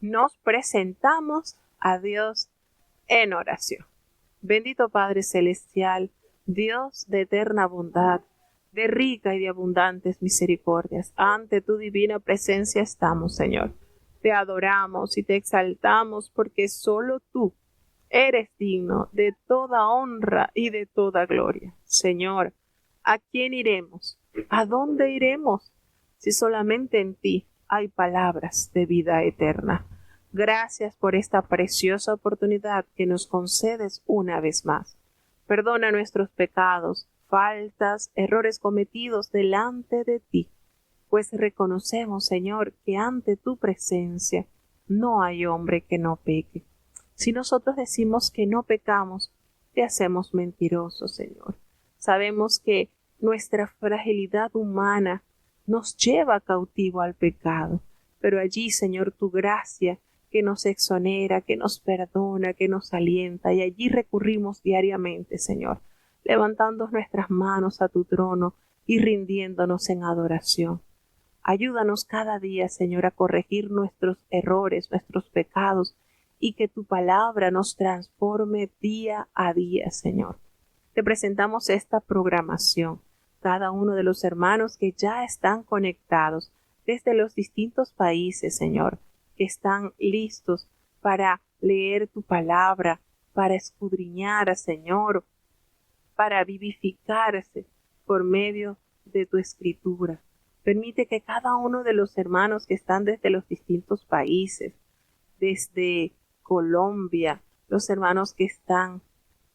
nos presentamos a Dios en oración. Bendito Padre Celestial, Dios de eterna bondad, de rica y de abundantes misericordias, ante tu divina presencia estamos, Señor. Te adoramos y te exaltamos porque solo tú eres digno de toda honra y de toda gloria. Señor, ¿a quién iremos? ¿A dónde iremos? Si solamente en ti hay palabras de vida eterna. Gracias por esta preciosa oportunidad que nos concedes una vez más. Perdona nuestros pecados, faltas, errores cometidos delante de ti, pues reconocemos, Señor, que ante tu presencia no hay hombre que no peque. Si nosotros decimos que no pecamos, te hacemos mentirosos, Señor. Sabemos que nuestra fragilidad humana nos lleva cautivo al pecado, pero allí, Señor, tu gracia que nos exonera, que nos perdona, que nos alienta, y allí recurrimos diariamente, Señor, levantando nuestras manos a tu trono y rindiéndonos en adoración. Ayúdanos cada día, Señor, a corregir nuestros errores, nuestros pecados, y que tu palabra nos transforme día a día, Señor. Te presentamos esta programación, cada uno de los hermanos que ya están conectados desde los distintos países, Señor, que están listos para leer tu palabra, para escudriñar, Señor, para vivificarse por medio de tu escritura. Permite que cada uno de los hermanos que están desde los distintos países, desde Colombia, los hermanos que están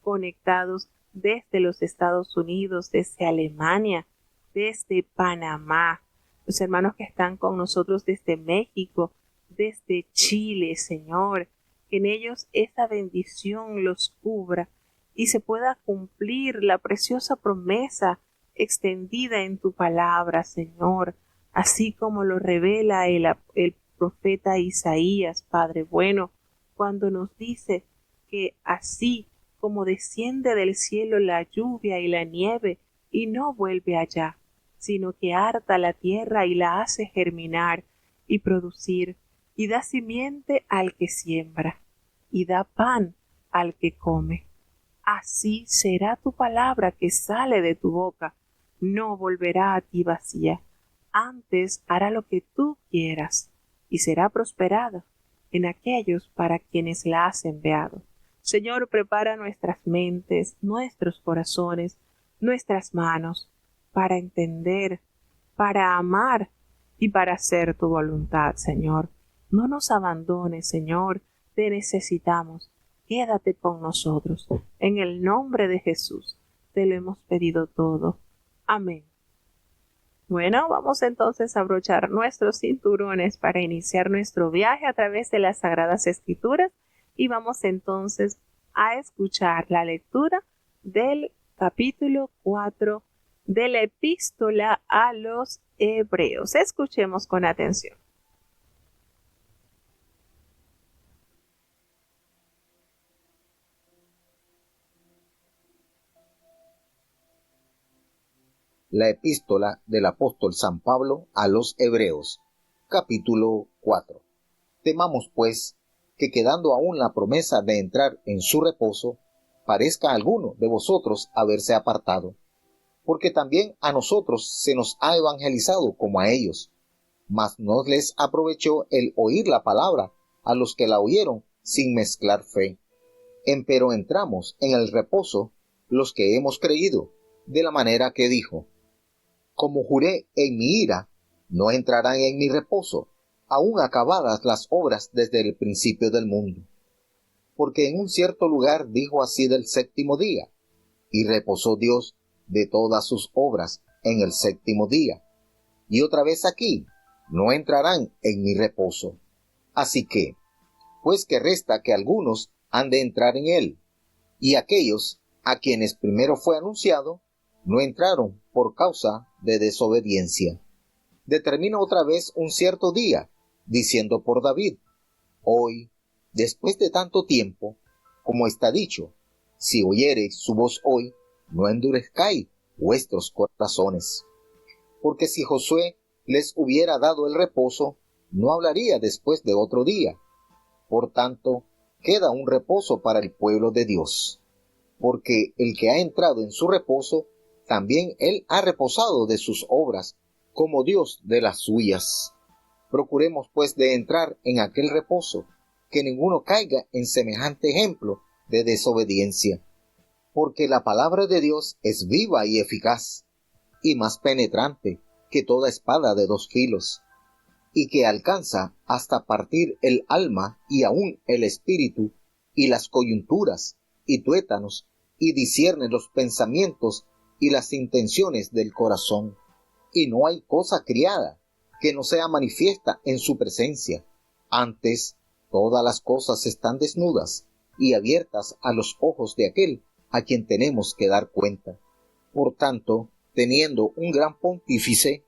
conectados desde los Estados Unidos, desde Alemania, desde Panamá, los hermanos que están con nosotros desde México, desde Chile, Señor, que en ellos esta bendición los cubra y se pueda cumplir la preciosa promesa extendida en tu palabra, Señor, así como lo revela el profeta Isaías, Padre bueno, cuando nos dice que así como desciende del cielo la lluvia y la nieve y no vuelve allá, sino que harta la tierra y la hace germinar y producir, y da simiente al que siembra, y da pan al que come. Así será tu palabra que sale de tu boca, no volverá a ti vacía, antes hará lo que tú quieras, y será prosperada en aquellos para quienes la has enviado. Señor, prepara nuestras mentes, nuestros corazones, nuestras manos, para entender, para amar y para hacer tu voluntad, Señor. No nos abandones, Señor, te necesitamos. Quédate con nosotros. En el nombre de Jesús te lo hemos pedido todo. Amén. Bueno, vamos entonces a abrochar nuestros cinturones para iniciar nuestro viaje a través de las Sagradas Escrituras y vamos entonces a escuchar la lectura del capítulo 4 de la Epístola a los Hebreos. Escuchemos con atención. La epístola del apóstol San Pablo a los Hebreos, capítulo 4. Temamos, pues, que quedando aún la promesa de entrar en su reposo, parezca a alguno de vosotros haberse apartado, porque también a nosotros se nos ha evangelizado como a ellos, mas no les aprovechó el oír la palabra a los que la oyeron sin mezclar fe. Empero entramos en el reposo los que hemos creído, de la manera que dijo: como juré en mi ira, no entrarán en mi reposo, aun acabadas las obras desde el principio del mundo. Porque en un cierto lugar dijo así del séptimo día, y reposó Dios de todas sus obras en el séptimo día. Y otra vez aquí, no entrarán en mi reposo. Así que, pues que resta que algunos han de entrar en él, y aquellos a quienes primero fue anunciado, no entraron por causa de desobediencia. Determina otra vez un cierto día, diciendo por David: hoy, después de tanto tiempo, como está dicho, si oyereis su voz hoy, no endurezcáis vuestros corazones. Porque si Josué les hubiera dado el reposo, no hablaría después de otro día, Por tanto, queda un reposo para el pueblo de Dios, porque el que ha entrado en su reposo, también él ha reposado de sus obras, como Dios de las suyas. Procuremos pues de entrar en aquel reposo, que ninguno caiga en semejante ejemplo de desobediencia. Porque la palabra de Dios es viva y eficaz, y más penetrante que toda espada de dos filos, y que alcanza hasta partir el alma y aun el espíritu, y las coyunturas, y tuétanos, y discierne los pensamientos y las intenciones del corazón. Y no hay cosa criada que no sea manifiesta en su presencia. Antes, todas las cosas están desnudas y abiertas a los ojos de aquel a quien tenemos que dar cuenta. Por tanto, teniendo un gran pontífice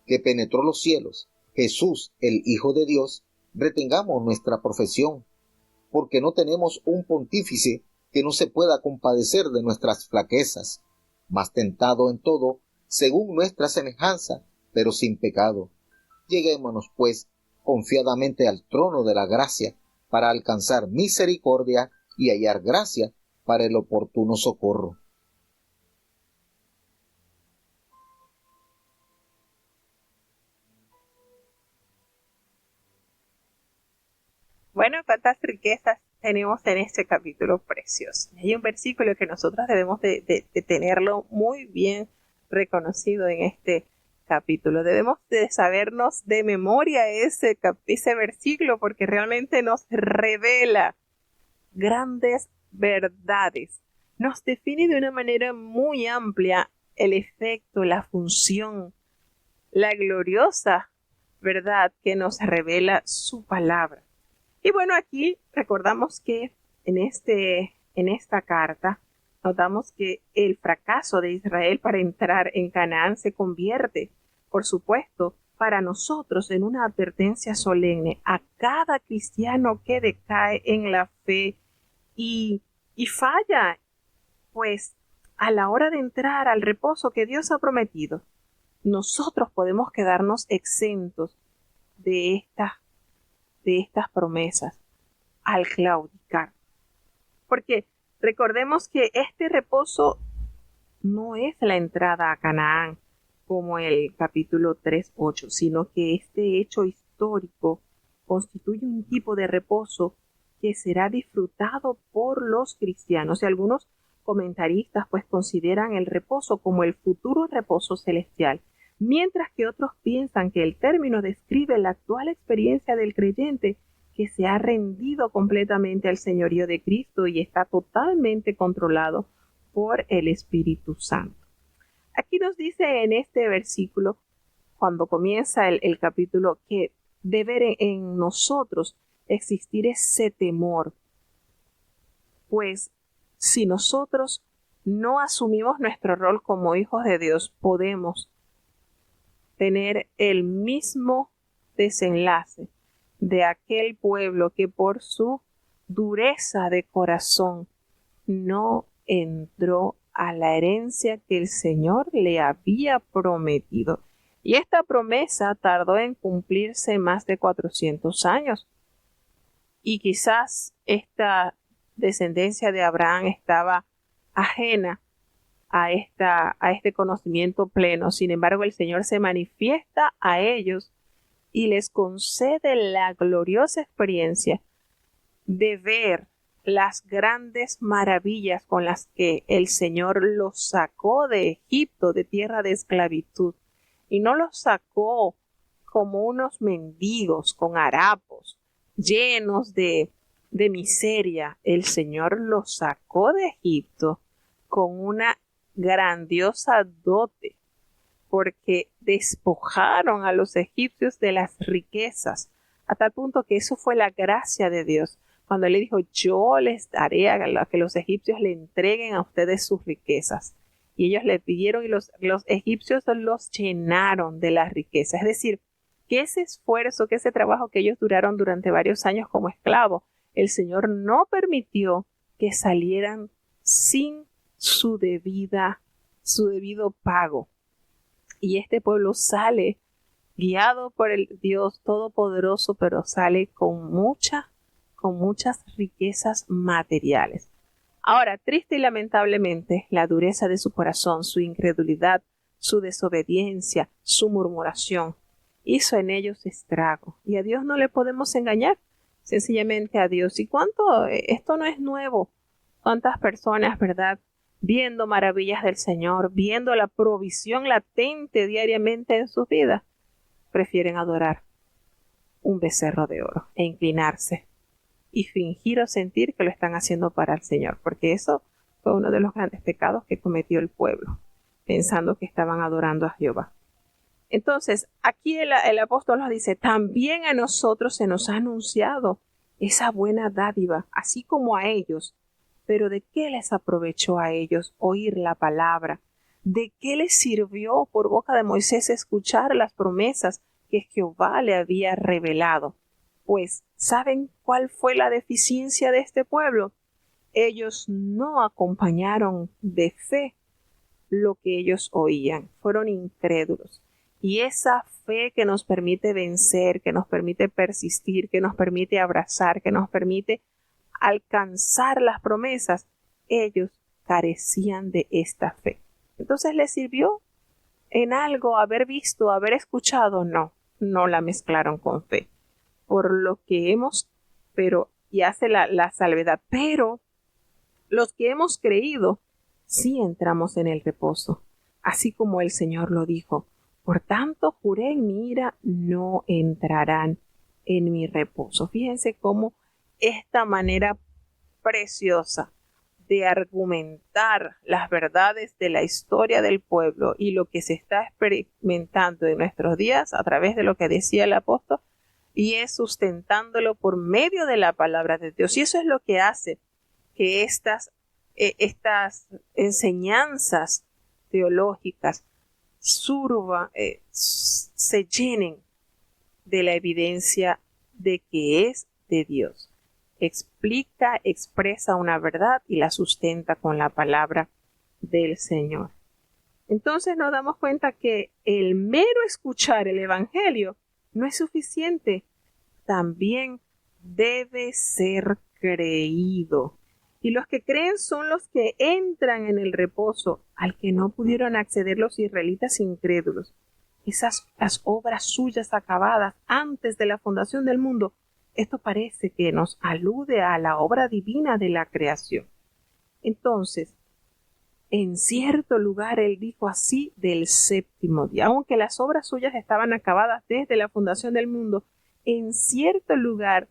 que penetró los cielos, Jesús, el Hijo de Dios, retengamos nuestra profesión, porque no tenemos un pontífice que no se pueda compadecer de nuestras flaquezas, mas tentado en todo, según nuestra semejanza, pero sin pecado. Lleguémonos, pues, confiadamente al trono de la gracia, para alcanzar misericordia y hallar gracia para el oportuno socorro. Bueno, cuántas riquezas tenemos en este capítulo precioso. Hay un versículo que nosotros debemos de tenerlo muy bien reconocido en este capítulo. Debemos de sabernos de memoria ese versículo, porque realmente nos revela grandes verdades. Nos define de una manera muy amplia el efecto, la función, la gloriosa verdad que nos revela su palabra. Y bueno, aquí recordamos que en esta carta notamos que el fracaso de Israel para entrar en Canaán se convierte, por supuesto, para nosotros en una advertencia solemne a cada cristiano que decae en la fe y falla, pues a la hora de entrar al reposo que Dios ha prometido, nosotros podemos quedarnos exentos de estas promesas al claudicar. Porque recordemos que este reposo no es la entrada a Canaán como el capítulo 3:8, sino que este hecho histórico constituye un tipo de reposo que será disfrutado por los cristianos. Y algunos comentaristas pues consideran el reposo como el futuro reposo celestial, mientras que otros piensan que el término describe la actual experiencia del creyente que se ha rendido completamente al señorío de Cristo y está totalmente controlado por el Espíritu Santo. Aquí nos dice en este versículo, cuando comienza el capítulo, que debe en nosotros existir ese temor, pues si nosotros no asumimos nuestro rol como hijos de Dios, podemos tener el mismo desenlace de aquel pueblo que por su dureza de corazón no entró a la herencia que el Señor le había prometido. Y esta promesa tardó en cumplirse más de 400 años. Y quizás esta descendencia de Abraham estaba ajena a este conocimiento pleno. Sin embargo, el Señor se manifiesta a ellos y les concede la gloriosa experiencia de ver las grandes maravillas con las que el Señor los sacó de Egipto, de tierra de esclavitud. Y no los sacó como unos mendigos con harapos, llenos de miseria. El Señor los sacó de Egipto con una grandiosa dote, porque despojaron a los egipcios de las riquezas, a tal punto que eso fue la gracia de Dios, cuando Él le dijo: yo les daré a que los egipcios le entreguen a ustedes sus riquezas. Y ellos le pidieron y los egipcios los llenaron de las riquezas. Es decir, que ese esfuerzo, que ese trabajo que ellos duraron durante varios años como esclavos, el Señor no permitió que salieran sin su debido pago. Y este pueblo sale guiado por el Dios Todopoderoso, pero sale con mucha con muchas riquezas materiales. Ahora, triste y lamentablemente, la dureza de su corazón, su incredulidad, su desobediencia, su murmuración, hizo en ellos estrago. Y a Dios no le podemos engañar, sencillamente a Dios. ¿Y cuánto? Esto no es nuevo. ¿Cuántas personas, verdad? Viendo maravillas del Señor, viendo la provisión latente diariamente en sus vidas, prefieren adorar un becerro de oro e inclinarse y fingir o sentir que lo están haciendo para el Señor, porque eso fue uno de los grandes pecados que cometió el pueblo, pensando que estaban adorando a Jehová. Entonces, aquí el apóstol nos dice, también a nosotros se nos ha anunciado esa buena dádiva, así como a ellos. Pero ¿de qué les aprovechó a ellos oír la palabra? ¿De qué les sirvió por boca de Moisés escuchar las promesas que Jehová le había revelado? Pues, ¿saben cuál fue la deficiencia de este pueblo? Ellos no acompañaron de fe lo que ellos oían, fueron incrédulos. Y esa fe que nos permite vencer, que nos permite persistir, que nos permite abrazar, que nos permite alcanzar las promesas, ellos carecían de esta fe. Entonces, ¿les sirvió en algo haber visto, haber escuchado? No la mezclaron con fe. Por lo que y hace la salvedad, pero los que hemos creído, sí entramos en el reposo, así como el Señor lo dijo. Por tanto, juré en mi ira, no entrarán en mi reposo. Fíjense cómo esta manera preciosa de argumentar las verdades de la historia del pueblo y lo que se está experimentando en nuestros días a través de lo que decía el apóstol, y es sustentándolo por medio de la palabra de Dios. Y eso es lo que hace que estas enseñanzas teológicas se llenen de la evidencia de que es de Dios. Expresa una verdad y la sustenta con la palabra del Señor. Entonces nos damos cuenta que el mero escuchar el Evangelio no es suficiente, también debe ser creído. Y los que creen son los que entran en el reposo, al que no pudieron acceder los israelitas incrédulos. Las obras suyas acabadas antes de la fundación del mundo, esto parece que nos alude a la obra divina de la creación. Entonces, en cierto lugar él dijo así del séptimo día, aunque las obras suyas estaban acabadas desde la fundación del mundo, en cierto lugar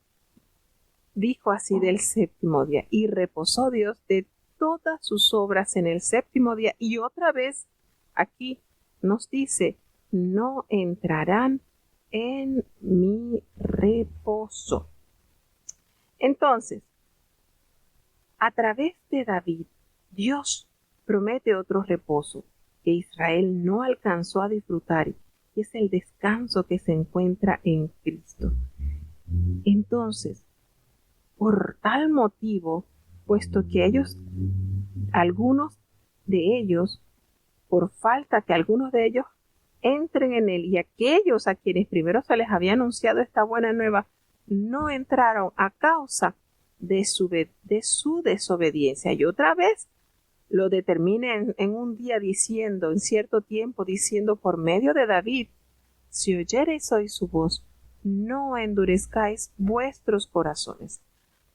dijo así del séptimo día, y reposó Dios de todas sus obras en el séptimo día. Y otra vez aquí nos dice, no entrarán en mi reposo. Entonces, a través de David, Dios promete otro reposo que Israel no alcanzó a disfrutar, y es el descanso que se encuentra en Cristo. Entonces, por tal motivo, puesto que algunos de ellos, por falta que algunos de ellos entren en él, y aquellos a quienes primero se les había anunciado esta buena nueva, no entraron a causa de su desobediencia. Y otra vez lo determina en un día diciendo, en cierto tiempo diciendo por medio de David, si oyereis hoy su voz, no endurezcáis vuestros corazones,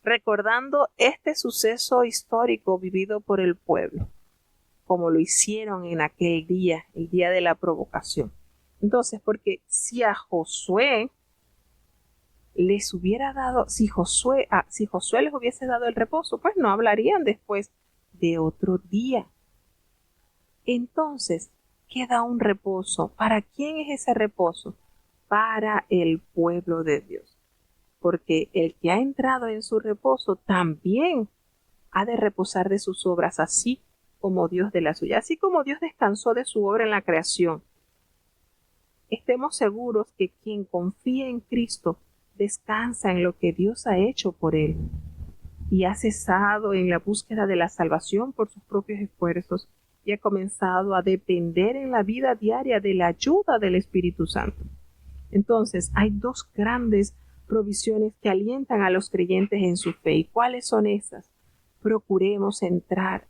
recordando este suceso histórico vivido por el pueblo, como lo hicieron en aquel día, el día de la provocación. Entonces, porque si a Josué les hubiera dado, si Josué les hubiese dado el reposo, pues no hablarían después de otro día. Entonces, queda un reposo. ¿Para quién es ese reposo? Para el pueblo de Dios. Porque el que ha entrado en su reposo también ha de reposar de sus obras, así como Dios de la suya. Así como Dios descansó de su obra en la creación, estemos seguros que quien confía en Cristo descansa en lo que Dios ha hecho por él y ha cesado en la búsqueda de la salvación por sus propios esfuerzos y ha comenzado a depender en la vida diaria de la ayuda del Espíritu Santo. Entonces, hay dos grandes provisiones que alientan a los creyentes en su fe. ¿Y cuáles son esas? Procuremos entrar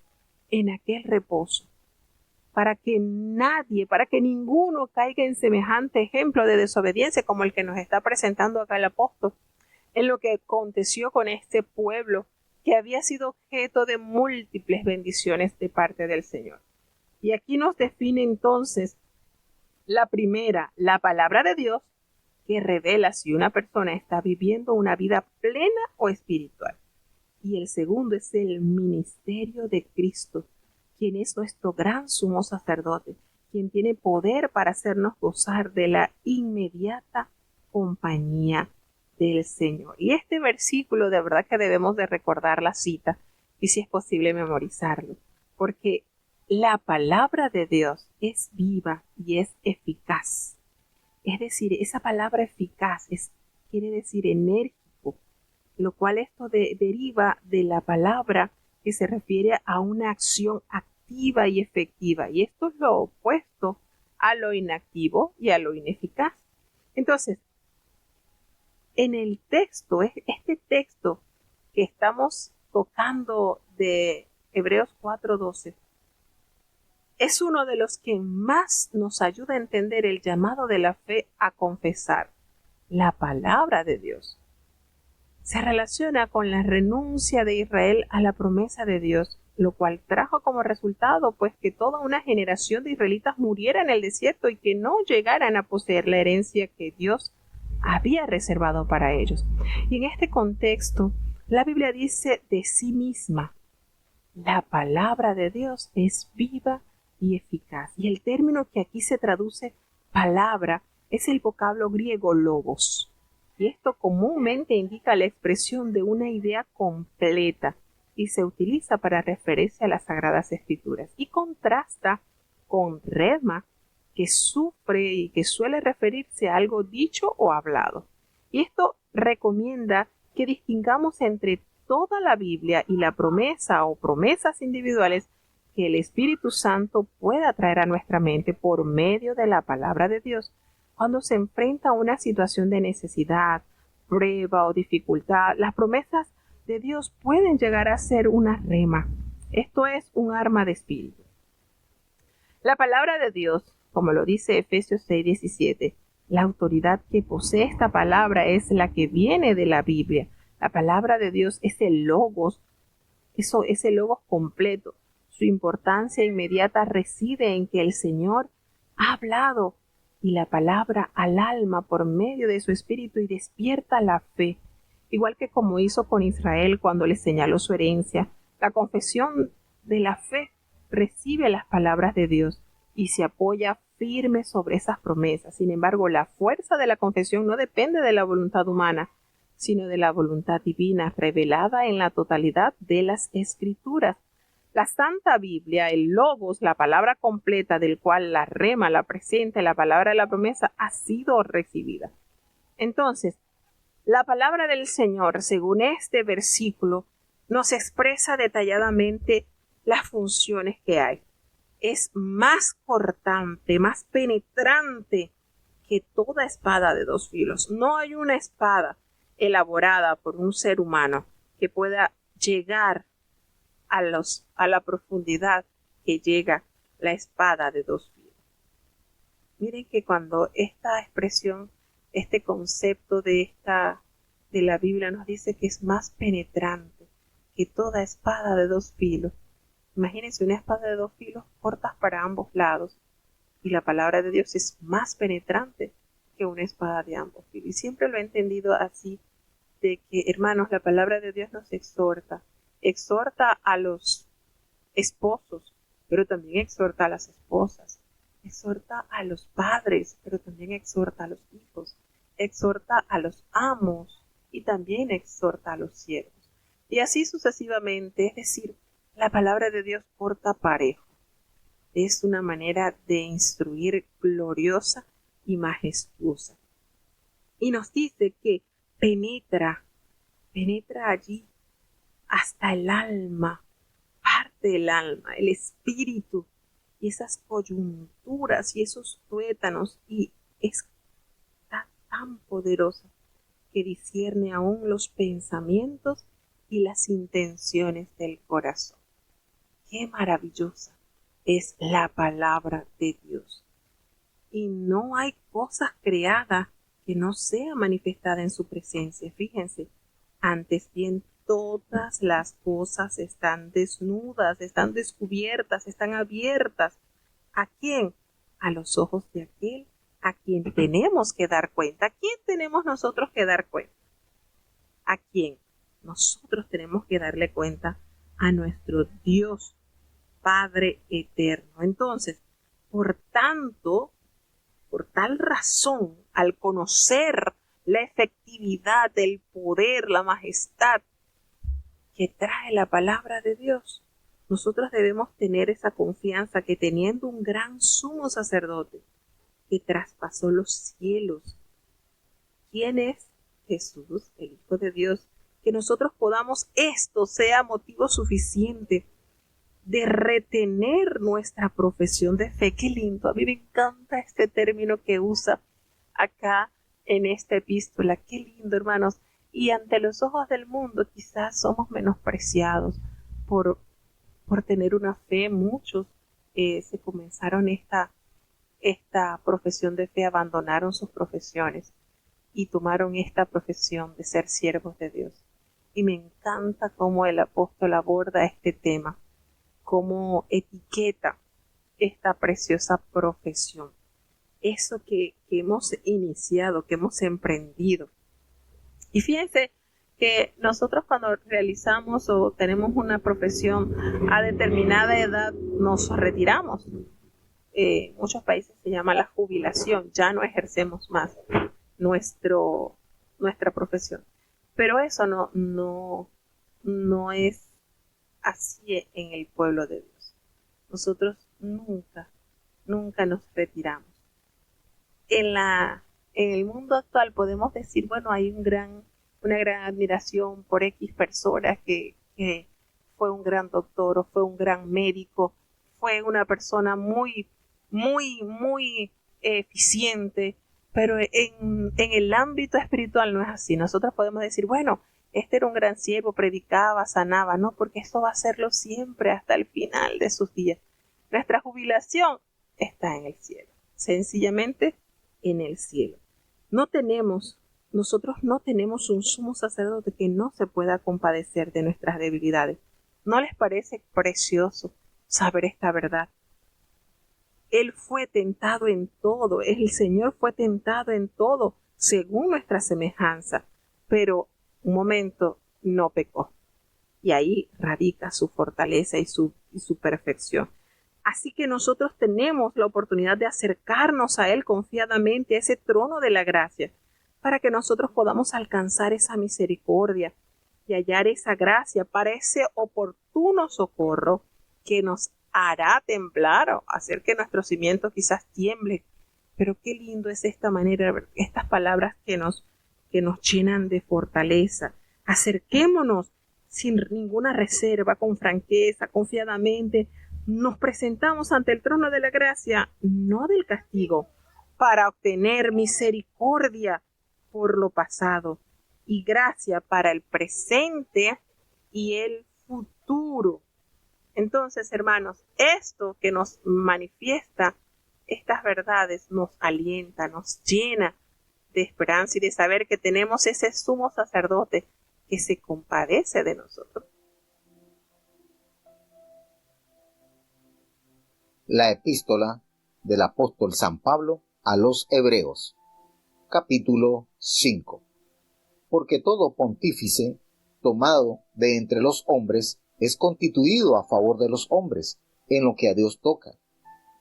en aquel reposo para que nadie, para que ninguno caiga en semejante ejemplo de desobediencia como el que nos está presentando acá el apóstol, en lo que aconteció con este pueblo que había sido objeto de múltiples bendiciones de parte del Señor. Y aquí nos define entonces la primera, la palabra de Dios, que revela si una persona está viviendo una vida plena o espiritual. Y el segundo es el ministerio de Cristo, quien es nuestro gran sumo sacerdote, quien tiene poder para hacernos gozar de la inmediata compañía del Señor. Y este versículo de verdad que debemos de recordar la cita y si es posible memorizarlo, porque la palabra de Dios es viva y es eficaz. Es decir, esa palabra eficaz quiere decir enérgico, lo cual esto deriva de la palabra que se refiere a una acción activa y efectiva. Y esto es lo opuesto a lo inactivo y a lo ineficaz. Entonces, en el texto, este texto que estamos tocando de Hebreos 4:12, es uno de los que más nos ayuda a entender el llamado de la fe a confesar la palabra de Dios. Se relaciona con la renuncia de Israel a la promesa de Dios, lo cual trajo como resultado pues que toda una generación de israelitas muriera en el desierto y que no llegaran a poseer la herencia que Dios había reservado para ellos. Y en este contexto, la Biblia dice de sí misma, la palabra de Dios es viva y eficaz. Y el término que aquí se traduce palabra es el vocablo griego logos. Y esto comúnmente indica la expresión de una idea completa y se utiliza para referirse a las Sagradas Escrituras. Y contrasta con rema, que sufre y que suele referirse a algo dicho o hablado. Y esto recomienda que distingamos entre toda la Biblia y la promesa o promesas individuales que el Espíritu Santo pueda traer a nuestra mente por medio de la palabra de Dios cuando se enfrenta a una situación de necesidad, prueba o dificultad. Las promesas de Dios pueden llegar a ser una rema. Esto es un arma de espíritu. La palabra de Dios, como lo dice Efesios 6:17, la autoridad que posee esta palabra es la que viene de la Biblia. La palabra de Dios es el logos, eso es el logos completo. Su importancia inmediata reside en que el Señor ha hablado y la palabra al alma por medio de su espíritu y despierta la fe, igual que como hizo con Israel cuando le señaló su herencia. La confesión de la fe recibe las palabras de Dios y se apoya firme sobre esas promesas. Sin embargo, la fuerza de la confesión no depende de la voluntad humana, sino de la voluntad divina revelada en la totalidad de las Escrituras. La Santa Biblia, el Logos, la palabra completa del cual la rema, la presenta, la palabra de la promesa, ha sido recibida. Entonces, la palabra del Señor, según este versículo, nos expresa detalladamente las funciones que hay. Es más cortante, más penetrante que toda espada de dos filos. No hay una espada elaborada por un ser humano que pueda llegar a la profundidad que llega la espada de dos filos. Miren que cuando esta expresión, este concepto de la Biblia nos dice que es más penetrante que toda espada de dos filos. Imagínense una espada de dos filos cortas para ambos lados y la palabra de Dios es más penetrante que una espada de ambos filos. Y siempre lo he entendido así, de que, hermanos, la palabra de Dios nos exhorta a los esposos, pero también exhorta a las esposas, exhorta a los padres, pero también exhorta a los hijos, exhorta a los amos y también exhorta a los siervos. Y así sucesivamente, es decir, la palabra de Dios porta parejo. Es una manera de instruir gloriosa y majestuosa. Y nos dice que penetra allí hasta el alma, parte del alma, el espíritu y esas coyunturas y esos tuétanos, y está tan poderosa que discierne aún los pensamientos y las intenciones del corazón. Qué maravillosa es la palabra de Dios. Y no hay cosa creada que no sea manifestada en su presencia. Fíjense, antes bien todas las cosas están desnudas, están descubiertas, están abiertas. ¿A quién? A los ojos de aquel a quien tenemos que dar cuenta. ¿A quién tenemos nosotros que dar cuenta? ¿A quién? Nosotros tenemos que darle cuenta a nuestro Dios, Padre eterno. Entonces, por tanto, por tal razón, al conocer la efectividad, el poder, la majestad que trae la palabra de Dios, nosotros debemos tener esa confianza que teniendo un gran sumo sacerdote que traspasó los cielos, ¿quién es? Jesús, el Hijo de Dios, que nosotros podamos esto sea motivo suficiente de retener nuestra profesión de fe. Qué lindo, a mí me encanta este término que usa acá en esta epístola. Qué lindo, hermanos. Y ante los ojos del mundo quizás somos menospreciados por tener una fe. Muchos se comenzaron esta profesión de fe, abandonaron sus profesiones y tomaron esta profesión de ser siervos de Dios. Y me encanta cómo el apóstol aborda este tema, cómo etiqueta esta preciosa profesión, eso que hemos iniciado, que hemos emprendido. Y fíjense que nosotros cuando realizamos o tenemos una profesión a determinada edad nos retiramos. En muchos países se llama la jubilación, ya no ejercemos más nuestra profesión. Pero eso no es así en el pueblo de Dios. Nosotros nunca nos retiramos. En el mundo actual podemos decir, bueno, hay una gran admiración por X persona que fue un gran doctor o fue un gran médico, fue una persona muy eficiente, pero en el ámbito espiritual no es así. Nosotros podemos decir, bueno, este era un gran siervo, predicaba, sanaba, no, porque esto va a serlo siempre hasta el final de sus días. Nuestra jubilación está en el cielo, sencillamente en el cielo. Nosotros no tenemos un sumo sacerdote que no se pueda compadecer de nuestras debilidades. ¿No les parece precioso saber esta verdad? Él fue tentado en todo, el Señor fue tentado en todo, según nuestra semejanza, pero un momento no pecó. Y ahí radica su fortaleza y su perfección. Así que nosotros tenemos la oportunidad de acercarnos a Él confiadamente, a ese trono de la gracia, para que nosotros podamos alcanzar esa misericordia y hallar esa gracia para ese oportuno socorro que nos hará temblar o hacer que nuestros cimientos quizás tiemblen. Pero qué lindo es esta manera, estas palabras que nos llenan de fortaleza. Acerquémonos sin ninguna reserva, con franqueza, confiadamente. Nos presentamos ante el trono de la gracia, no del castigo, para obtener misericordia por lo pasado y gracia para el presente y el futuro. Entonces, hermanos, esto que nos manifiesta estas verdades nos alienta, nos llena de esperanza y de saber que tenemos ese sumo sacerdote que se compadece de nosotros. La epístola del apóstol San Pablo a los Hebreos, capítulo 5. Porque todo pontífice tomado de entre los hombres es constituido a favor de los hombres en lo que a Dios toca,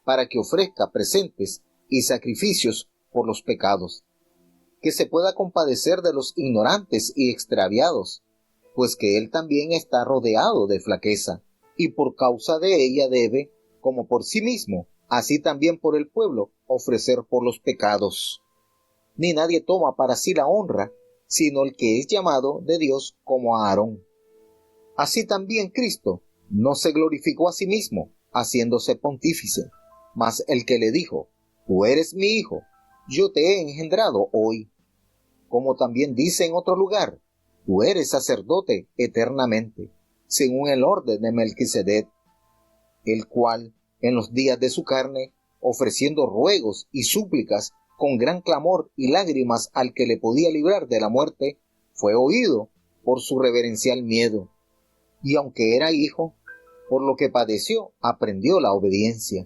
para que ofrezca presentes y sacrificios por los pecados, que se pueda compadecer de los ignorantes y extraviados, pues que él también está rodeado de flaqueza, y por causa de ella debe, como por sí mismo, así también por el pueblo, ofrecer por los pecados. Ni nadie toma para sí la honra, sino el que es llamado de Dios como a Aarón. Así también Cristo no se glorificó a sí mismo, haciéndose pontífice, mas el que le dijo, tú eres mi hijo, yo te he engendrado hoy. como también dice en otro lugar, tú eres sacerdote eternamente, según el orden de Melquisedec, el cual, en los días de su carne, ofreciendo ruegos y súplicas con gran clamor y lágrimas al que le podía librar de la muerte, fue oído por su reverencial miedo. Y aunque era hijo, por lo que padeció, aprendió la obediencia.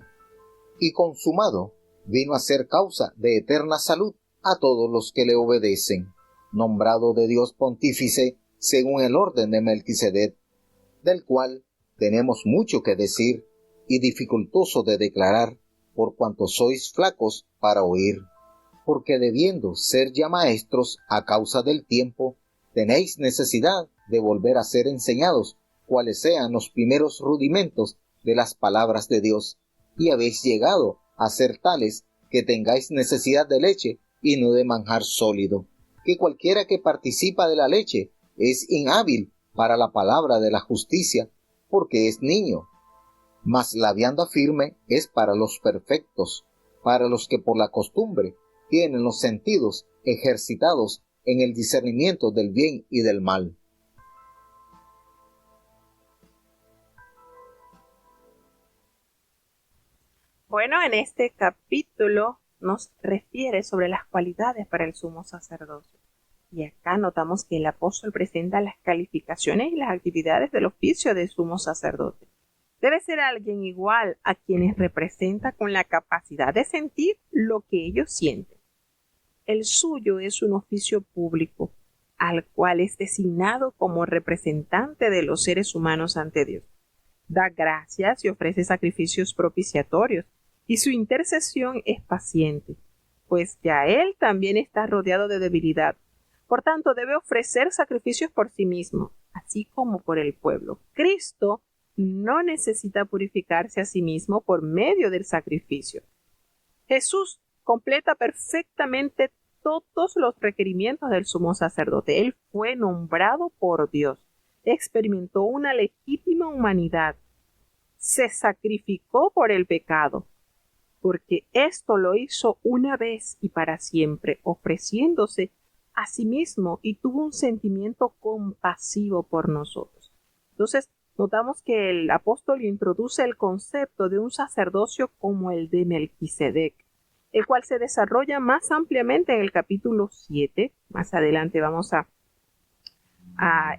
Y consumado, vino a ser causa de eterna salud a todos los que le obedecen, nombrado de Dios pontífice según el orden de Melquisedec, del cual tenemos mucho que decir y dificultoso de declarar, por cuanto sois flacos para oír. Porque debiendo ser ya maestros a causa del tiempo, tenéis necesidad de volver a ser enseñados cuáles sean los primeros rudimentos de las palabras de Dios, y habéis llegado a ser tales que tengáis necesidad de leche y no de manjar sólido, que cualquiera que participa de la leche es inhábil para la palabra de la justicia, porque es niño. Mas la vianda firme es para los perfectos, para los que por la costumbre tienen los sentidos ejercitados en el discernimiento del bien y del mal. Bueno, en este capítulo nos refiere sobre las cualidades para el sumo sacerdocio. Y acá notamos que el apóstol presenta las calificaciones y las actividades del oficio de sumo sacerdote. Debe ser alguien igual a quienes representa con la capacidad de sentir lo que ellos sienten. El suyo es un oficio público, al cual es designado como representante de los seres humanos ante Dios. Da gracias y ofrece sacrificios propiciatorios, y su intercesión es paciente, pues ya él también está rodeado de debilidad. Por tanto, debe ofrecer sacrificios por sí mismo, así como por el pueblo. Cristo no necesita purificarse a sí mismo por medio del sacrificio. Jesús completa perfectamente todos los requerimientos del sumo sacerdote. Él fue nombrado por Dios, experimentó una legítima humanidad, se sacrificó por el pecado, porque esto lo hizo una vez y para siempre, ofreciéndose a sí mismo, y tuvo un sentimiento compasivo por nosotros. Entonces, notamos que el apóstol introduce el concepto de un sacerdocio como el de Melquisedec, el cual se desarrolla más ampliamente en el capítulo 7. Más adelante vamos a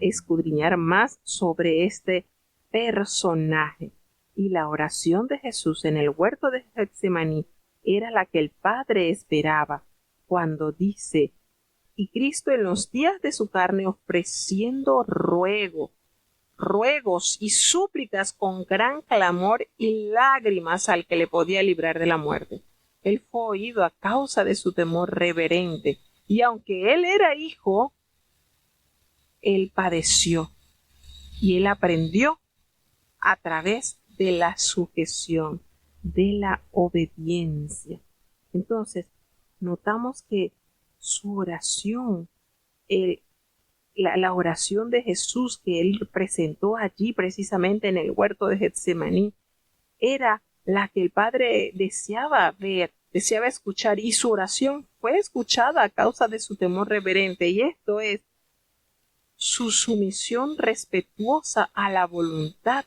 escudriñar más sobre este personaje. Y la oración de Jesús en el huerto de Getsemaní era la que el Padre esperaba cuando dice: y Cristo en los días de su carne, ofreciendo ruegos y súplicas con gran clamor y lágrimas al que le podía librar de la muerte. Él fue oído a causa de su temor reverente, y aunque él era hijo, él padeció, y él aprendió a través de la sujeción, de la obediencia. Entonces, notamos que su oración, la oración de Jesús que él presentó allí precisamente en el huerto de Getsemaní, era la que el Padre deseaba ver, deseaba escuchar, y su oración fue escuchada a causa de su temor reverente, y esto es su sumisión respetuosa a la voluntad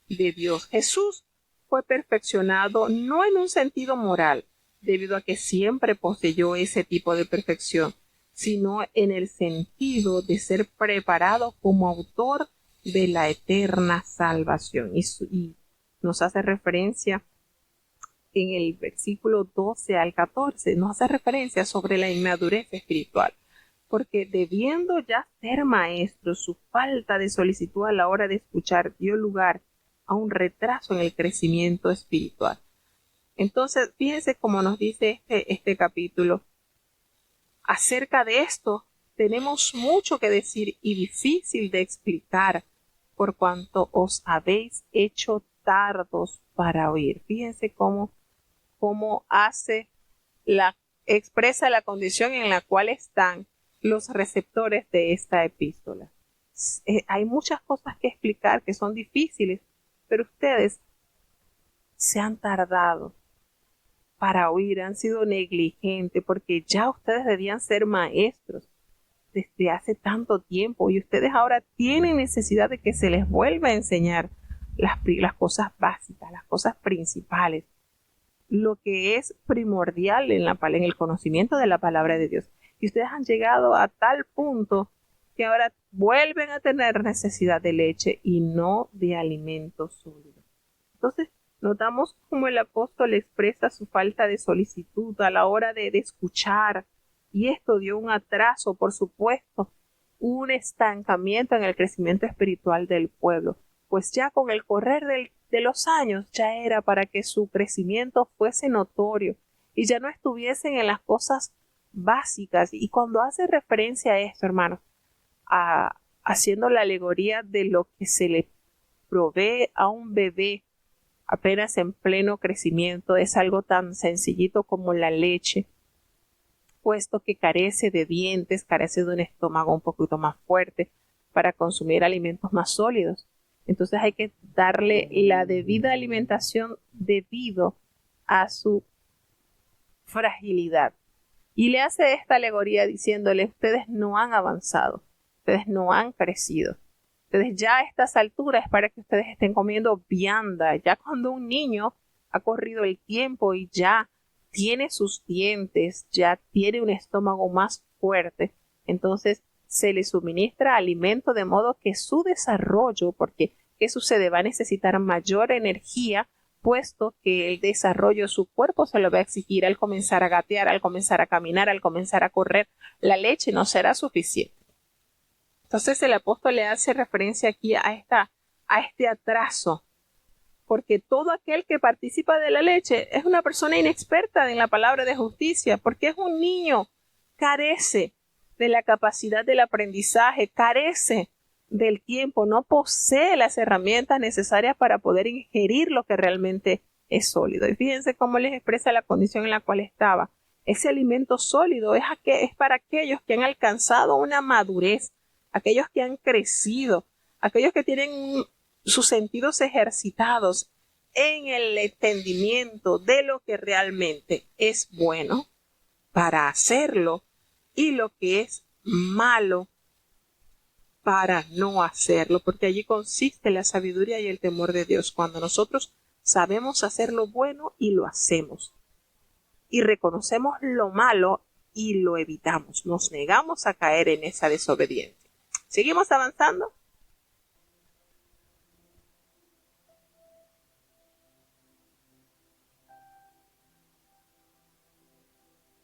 de Dios. Jesús fue perfeccionado no en un sentido moral, debido a que siempre poseyó ese tipo de perfección, sino en el sentido de ser preparado como autor de la eterna salvación. Y nos hace referencia en el versículo 12 al 14, nos hace referencia sobre la inmadurez espiritual, porque debiendo ya ser maestro, su falta de solicitud a la hora de escuchar dio lugar a un retraso en el crecimiento espiritual. Entonces, fíjense cómo nos dice este capítulo. Acerca de esto tenemos mucho que decir y difícil de explicar, por cuanto os habéis hecho tardos para oír. Fíjense cómo expresa la condición en la cual están los receptores de esta epístola. Hay muchas cosas que explicar que son difíciles, pero ustedes se han tardado para oír, han sido negligentes, porque ya ustedes debían ser maestros. desde hace tanto tiempo y ustedes ahora tienen necesidad de que se les vuelva a enseñar las cosas básicas, las cosas principales, lo que es primordial en el conocimiento de la palabra de Dios. Y ustedes han llegado a tal punto que ahora vuelven a tener necesidad de leche y no de alimento sólido. Entonces, notamos cómo el apóstol expresa su falta de solicitud a la hora de escuchar, y esto dio un atraso, por supuesto, un estancamiento en el crecimiento espiritual del pueblo, pues ya con el correr de los años ya era para que su crecimiento fuese notorio y ya no estuviesen en las cosas básicas. Y cuando hace referencia a esto, hermanos, haciendo la alegoría de lo que se le provee a un bebé apenas en pleno crecimiento, es algo tan sencillito como la leche, puesto que carece de dientes, carece de un estómago un poquito más fuerte para consumir alimentos más sólidos. Entonces hay que darle la debida alimentación debido a su fragilidad. Y le hace esta alegoría diciéndole: ustedes no han avanzado, ustedes no han crecido. Ustedes ya a estas alturas es para que ustedes estén comiendo vianda. Ya cuando un niño ha corrido el tiempo y ya tiene sus dientes, ya tiene un estómago más fuerte, entonces se le suministra alimento de modo que su desarrollo, porque ¿qué sucede? Va a necesitar mayor energía, puesto que el desarrollo de su cuerpo se lo va a exigir al comenzar a gatear, al comenzar a caminar, al comenzar a correr. La leche no será suficiente. Entonces el apóstol le hace referencia aquí a este atraso, porque todo aquel que participa de la leche es una persona inexperta en la palabra de justicia, porque es un niño, carece de la capacidad del aprendizaje, carece del tiempo, no posee las herramientas necesarias para poder ingerir lo que realmente es sólido. Y fíjense cómo les expresa la condición en la cual estaba. Ese alimento sólido es para aquellos que han alcanzado una madurez, aquellos que han crecido, aquellos que tienen sus sentidos ejercitados en el entendimiento de lo que realmente es bueno para hacerlo y lo que es malo para no hacerlo, porque allí consiste la sabiduría y el temor de Dios, cuando nosotros sabemos hacer lo bueno y lo hacemos, y reconocemos lo malo y lo evitamos, nos negamos a caer en esa desobediencia. ¿Seguimos avanzando?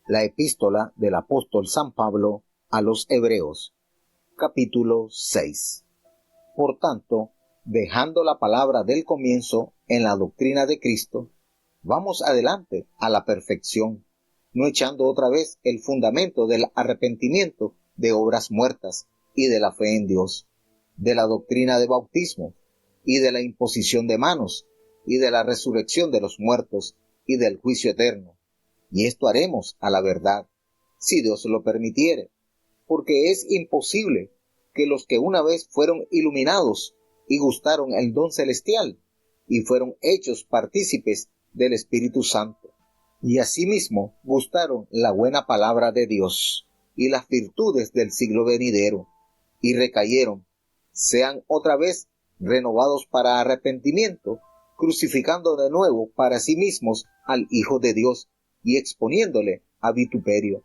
La epístola del apóstol San Pablo a los Hebreos, capítulo 6. Por tanto, dejando la palabra del comienzo en la doctrina de Cristo, vamos adelante a la perfección, no echando otra vez el fundamento del arrepentimiento de obras muertas y de la fe en Dios, de la doctrina de bautismo y de la imposición de manos y de la resurrección de los muertos y del juicio eterno. Y esto haremos a la verdad, si Dios lo permitiere, porque es imposible que los que una vez fueron iluminados y gustaron el don celestial y fueron hechos partícipes del Espíritu Santo, y asimismo gustaron la buena palabra de Dios y las virtudes del siglo venidero, y recayeron, sean otra vez renovados para arrepentimiento, crucificando de nuevo para sí mismos al Hijo de Dios y exponiéndole a vituperio,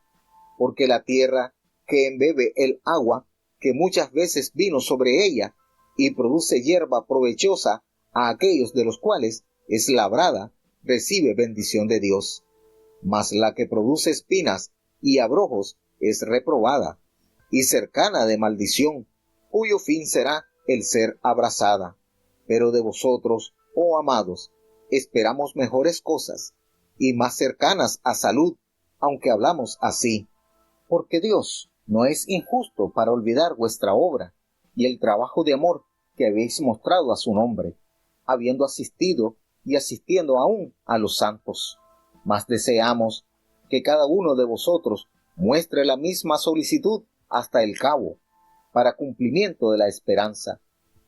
porque la tierra que embebe el agua que muchas veces vino sobre ella y produce hierba provechosa a aquellos de los cuales es labrada, recibe bendición de Dios. Mas la que produce espinas y abrojos es reprobada y cercana de maldición, cuyo fin será el ser abrasada. Pero de vosotros, oh amados, esperamos mejores cosas y más cercanas a salud, aunque hablamos así, porque Dios no es injusto para olvidar vuestra obra y el trabajo de amor que habéis mostrado a su nombre, habiendo asistido y asistiendo aún a los santos. Mas deseamos que cada uno de vosotros muestre la misma solicitud hasta el cabo, para cumplimiento de la esperanza,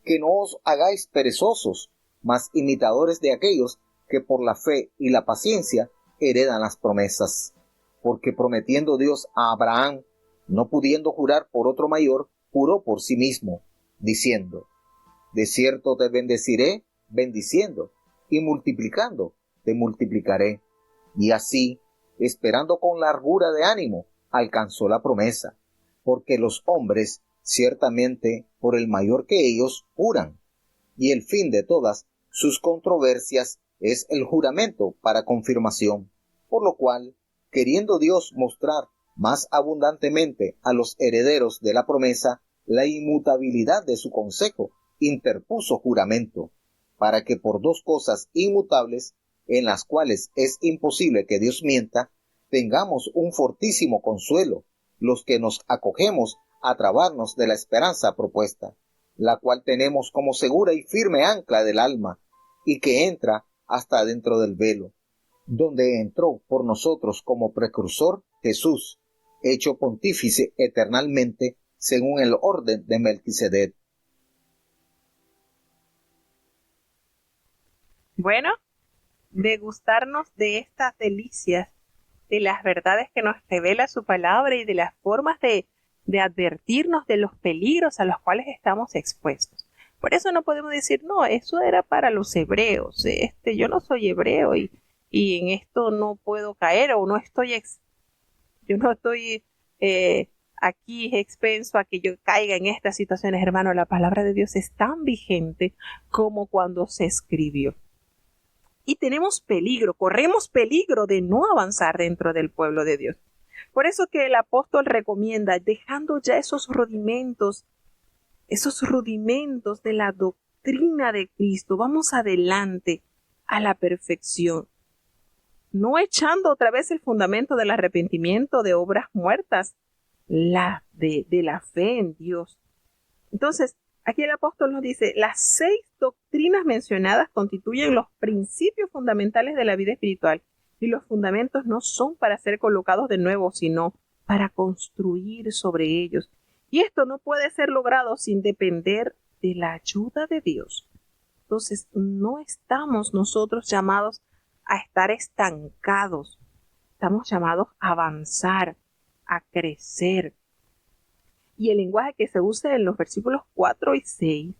que no os hagáis perezosos, mas imitadores de aquellos que por la fe y la paciencia heredan las promesas. Porque prometiendo Dios a Abraham No pudiendo jurar por otro mayor, juró por sí mismo, diciendo: de cierto te bendeciré, bendiciendo, y multiplicando te multiplicaré. Y así, esperando con largura de ánimo, alcanzó la promesa, porque los hombres ciertamente por el mayor que ellos juran, y el fin de todas sus controversias es el juramento para confirmación, por lo cual, queriendo Dios mostrar más abundantemente a los herederos de la promesa la inmutabilidad de su consejo, interpuso juramento, para que por dos cosas inmutables, en las cuales es imposible que Dios mienta, tengamos un fortísimo consuelo, los que nos acogemos a trabarnos de la esperanza propuesta, la cual tenemos como segura y firme ancla del alma, y que entra hasta dentro del velo, donde entró por nosotros como precursor Jesús, hecho pontífice eternalmente, según el orden de Melquisedec. Bueno, degustarnos de estas delicias, de las verdades que nos revela su palabra y de las formas de advertirnos de los peligros a los cuales estamos expuestos. Por eso no podemos decir, no, eso era para los hebreos, yo no soy hebreo y en esto no puedo caer o no estoy, yo no estoy aquí expenso a que yo caiga en estas situaciones. Hermano, la palabra de Dios es tan vigente como cuando se escribió. Y tenemos peligro, corremos peligro de no avanzar dentro del pueblo de Dios. Por eso que el apóstol recomienda, dejando ya esos rudimentos de la doctrina de Cristo, vamos adelante a la perfección. No echando otra vez el fundamento del arrepentimiento de obras muertas, de la fe en Dios. Entonces, aquí el apóstol nos dice, las 6 doctrinas mencionadas constituyen los principios fundamentales de la vida espiritual y los fundamentos no son para ser colocados de nuevo, sino para construir sobre ellos. Y esto no puede ser logrado sin depender de la ayuda de Dios. Entonces, no estamos nosotros llamados a estar estancados. Estamos llamados a avanzar, a crecer. Y el lenguaje que se usa en los versículos 4 y 6,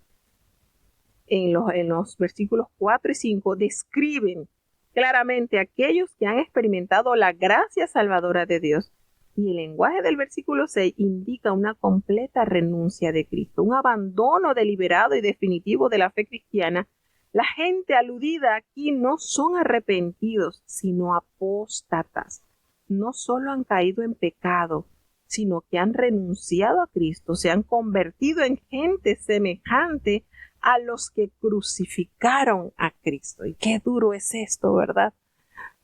en los versículos 4 y 5, describen claramente a aquellos que han experimentado la gracia salvadora de Dios. Y el lenguaje del versículo 6 indica una completa renuncia de Cristo, un abandono deliberado y definitivo de la fe cristiana. La gente aludida aquí no son arrepentidos, sino apóstatas. No solo han caído en pecado, sino que han renunciado a Cristo, se han convertido en gente semejante a los que crucificaron a Cristo. Y qué duro es esto, ¿verdad?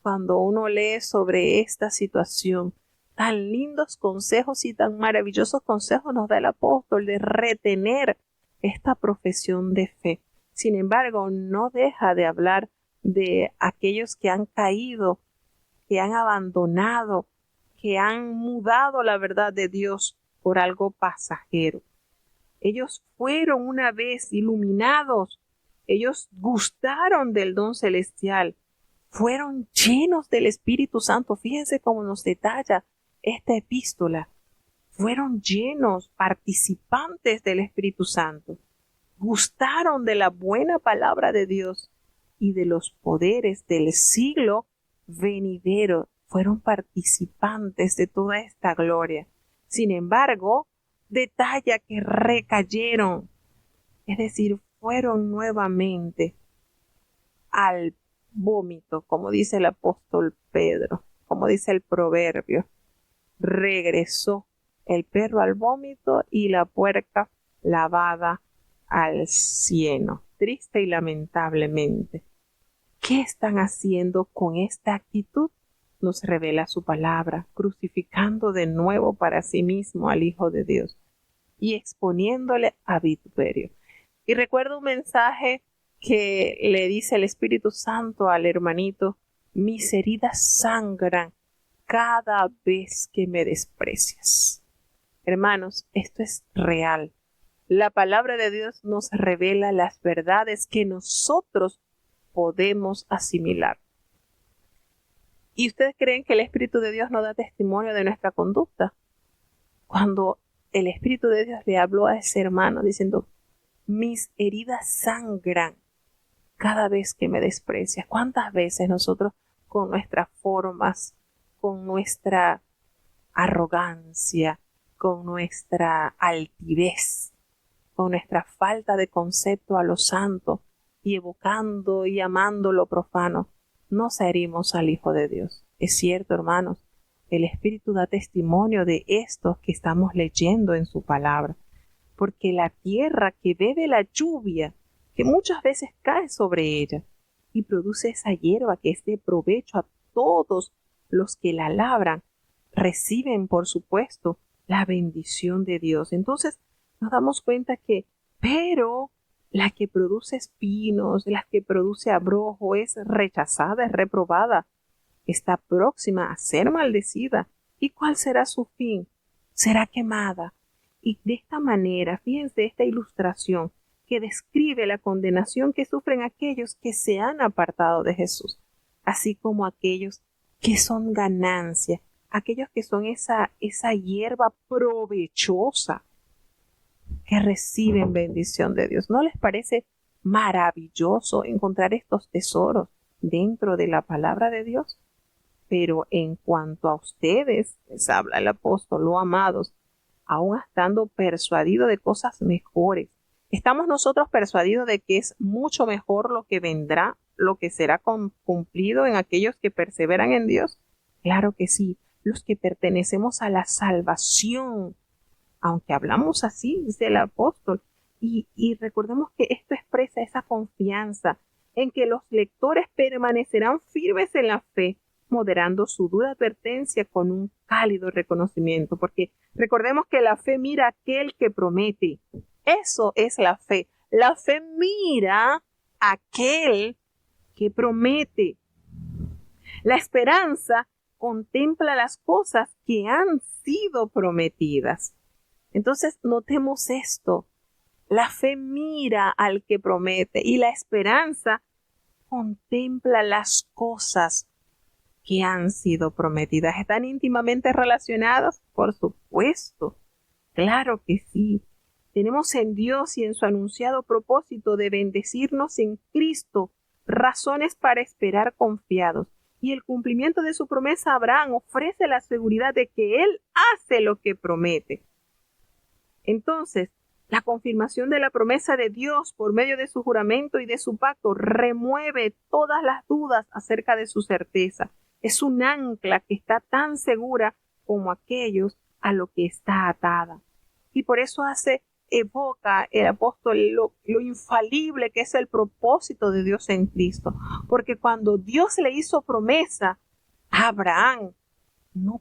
Cuando uno lee sobre esta situación, tan lindos consejos y tan maravillosos consejos nos da el apóstol de retener esta profesión de fe. Sin embargo, no deja de hablar de aquellos que han caído, que han abandonado, que han mudado la verdad de Dios por algo pasajero. Ellos fueron una vez iluminados, ellos gustaron del don celestial, fueron llenos del Espíritu Santo. Fíjense cómo nos detalla esta epístola. Fueron llenos, participantes del Espíritu Santo. Gustaron de la buena palabra de Dios y de los poderes del siglo venidero. Fueron participantes de toda esta gloria. Sin embargo, detalla que recayeron, es decir, fueron nuevamente al vómito, como dice el apóstol Pedro, como dice el proverbio. Regresó el perro al vómito y la puerca lavada al cieno. Triste y lamentablemente. ¿Qué están haciendo con esta actitud? Nos revela su palabra, crucificando de nuevo para sí mismo al Hijo de Dios y exponiéndole a vituperio. Y recuerdo un mensaje que le dice el Espíritu Santo al hermanito: mis heridas sangran cada vez que me desprecias. Hermanos, esto es real. La palabra de Dios nos revela las verdades que nosotros podemos asimilar. ¿Y ustedes creen que el Espíritu de Dios no da testimonio de nuestra conducta? cuando el Espíritu de Dios le habló a ese hermano diciendo, mis heridas sangran cada vez que me desprecias. ¿Cuántas veces nosotros con nuestras formas, con nuestra arrogancia, con nuestra altivez, con nuestra falta de concepto a lo santo y evocando y amando lo profano, nos herimos al Hijo de Dios? Es cierto, hermanos, el Espíritu da testimonio de estos que estamos leyendo en su palabra, porque la tierra que bebe la lluvia, que muchas veces cae sobre ella, y produce esa hierba que es de provecho a todos los que la labran, reciben, por supuesto, la bendición de Dios. Entonces nos damos cuenta que, pero la que produce espinos, la que produce abrojo, es rechazada, es reprobada, está próxima a ser maldecida. ¿Y cuál será su fin? Será quemada. Y de esta manera, fíjense esta ilustración que describe la condenación que sufren aquellos que se han apartado de Jesús, así como aquellos que son ganancia, aquellos que son esa hierba provechosa, que reciben bendición de Dios. ¿No les parece maravilloso encontrar estos tesoros dentro de la palabra de Dios? Pero en cuanto a ustedes, les habla el apóstol, oh amados, aún estando persuadidos de cosas mejores, ¿estamos nosotros persuadidos de que es mucho mejor lo que vendrá, lo que será cumplido en aquellos que perseveran en Dios? Claro que sí, los que pertenecemos a la salvación, aunque hablamos así, dice el apóstol, y recordemos que esto expresa esa confianza en que los lectores permanecerán firmes en la fe, moderando su dura advertencia con un cálido reconocimiento, porque recordemos que la fe mira a aquel que promete. Eso es la fe. La fe mira a aquel que promete. La esperanza contempla las cosas que han sido prometidas. Entonces, notemos esto. La fe mira al que promete y la esperanza contempla las cosas que han sido prometidas. ¿Están íntimamente relacionadas? Por supuesto. Claro que sí. Tenemos en Dios y en su anunciado propósito de bendecirnos en Cristo razones para esperar confiados. Y el cumplimiento de su promesa a Abraham ofrece la seguridad de que Él hace lo que promete. Entonces, la confirmación de la promesa de Dios por medio de su juramento y de su pacto remueve todas las dudas acerca de su certeza. Es un ancla que está tan segura como aquellos a lo que está atada. Y por eso evoca el apóstol lo infalible que es el propósito de Dios en Cristo. Porque cuando Dios le hizo promesa a Abraham, no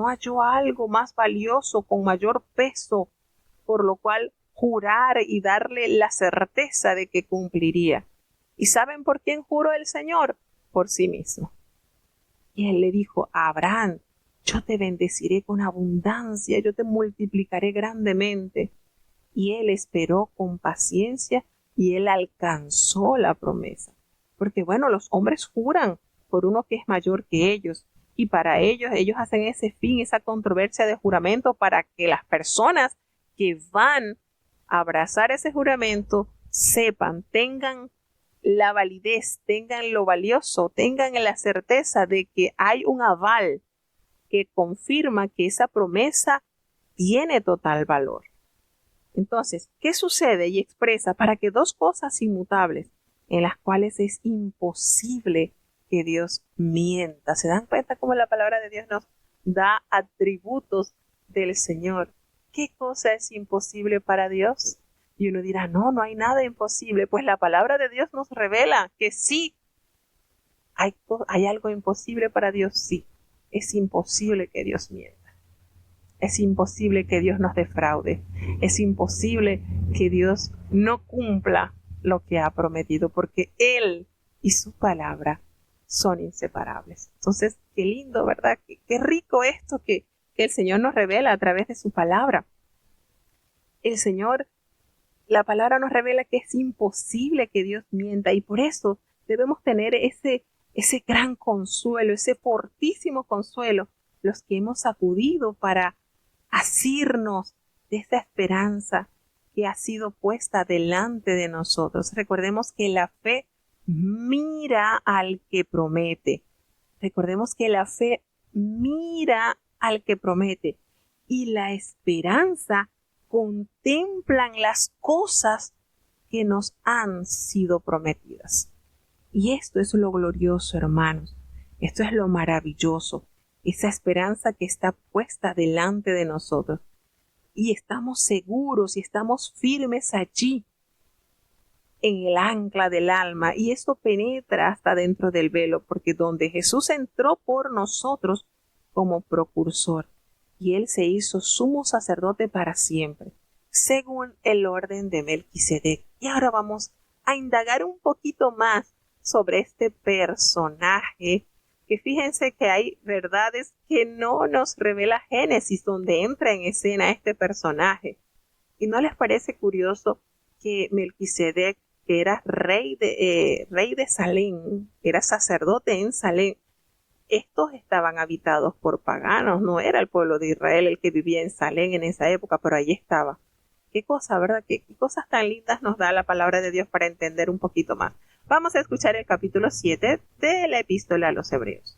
halló algo más valioso, con mayor peso, por lo cual jurar y darle la certeza de que cumpliría. ¿Y saben por quién juró el Señor? Por sí mismo. Y Él le dijo a Abraham, yo te bendeciré con abundancia, yo te multiplicaré grandemente. Y Él esperó con paciencia y Él alcanzó la promesa. Porque bueno, los hombres juran por uno que es mayor que ellos. Y para ellos hacen ese fin, esa controversia de juramento para que las personas que van a abrazar ese juramento sepan, tengan la validez, tengan lo valioso, tengan la certeza de que hay un aval que confirma que esa promesa tiene total valor. Entonces, ¿qué sucede y expresa para que dos cosas inmutables en las cuales es imposible que Dios mienta? ¿Se dan cuenta cómo la palabra de Dios nos da atributos del Señor? ¿Qué cosa es imposible para Dios? Y uno dirá, no hay nada imposible. Pues la palabra de Dios nos revela que sí, hay algo imposible para Dios, sí. Es imposible que Dios mienta. Es imposible que Dios nos defraude. Es imposible que Dios no cumpla lo que ha prometido, porque Él y su palabra son inseparables. Entonces, qué lindo, ¿verdad? Qué rico esto que el Señor nos revela a través de su palabra. La palabra nos revela que es imposible que Dios mienta, y por eso debemos tener ese gran consuelo, ese fortísimo consuelo, los que hemos acudido para asirnos de esta esperanza que ha sido puesta delante de nosotros. Recordemos que la fe mira al que promete. Recordemos que la fe mira al que promete y la esperanza contemplan las cosas que nos han sido prometidas. Y esto es lo glorioso, hermanos. Esto es lo maravilloso. Esa esperanza que está puesta delante de nosotros. Y estamos seguros y estamos firmes allí, en el ancla del alma. Y esto penetra hasta dentro del velo, porque donde Jesús entró por nosotros como precursor, y Él se hizo sumo sacerdote para siempre, según el orden de Melquisedec. Y ahora vamos a indagar un poquito más sobre este personaje, que fíjense que hay verdades que no nos revela Génesis, donde entra en escena este personaje. ¿Y no les parece curioso que Melquisedec, que era rey de Salem, era sacerdote en Salem, estos estaban habitados por paganos, no era el pueblo de Israel el que vivía en Salem en esa época, pero allí estaba? Qué cosa, ¿verdad? Qué cosas tan lindas nos da la palabra de Dios para entender un poquito más. Vamos a escuchar el capítulo 7 de la Epístola a los Hebreos.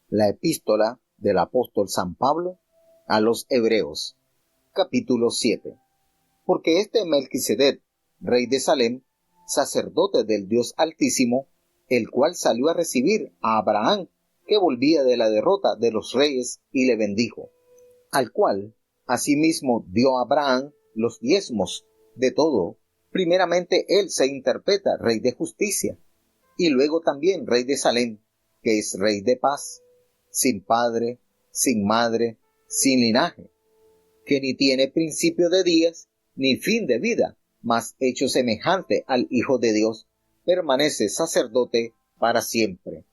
La Epístola del apóstol San Pablo a los Hebreos, capítulo 7. Porque este Melquisedec, rey de Salem, sacerdote del Dios Altísimo, el cual salió a recibir a Abraham, que volvía de la derrota de los reyes, y le bendijo, al cual asimismo dio a Abraham los diezmos de todo. Primeramente él se interpreta rey de justicia, y luego también rey de Salem, que es rey de paz, sin padre, sin madre, sin linaje, que ni tiene principio de días, ni fin de vida, mas hecho semejante al Hijo de Dios, permanece sacerdote para siempre.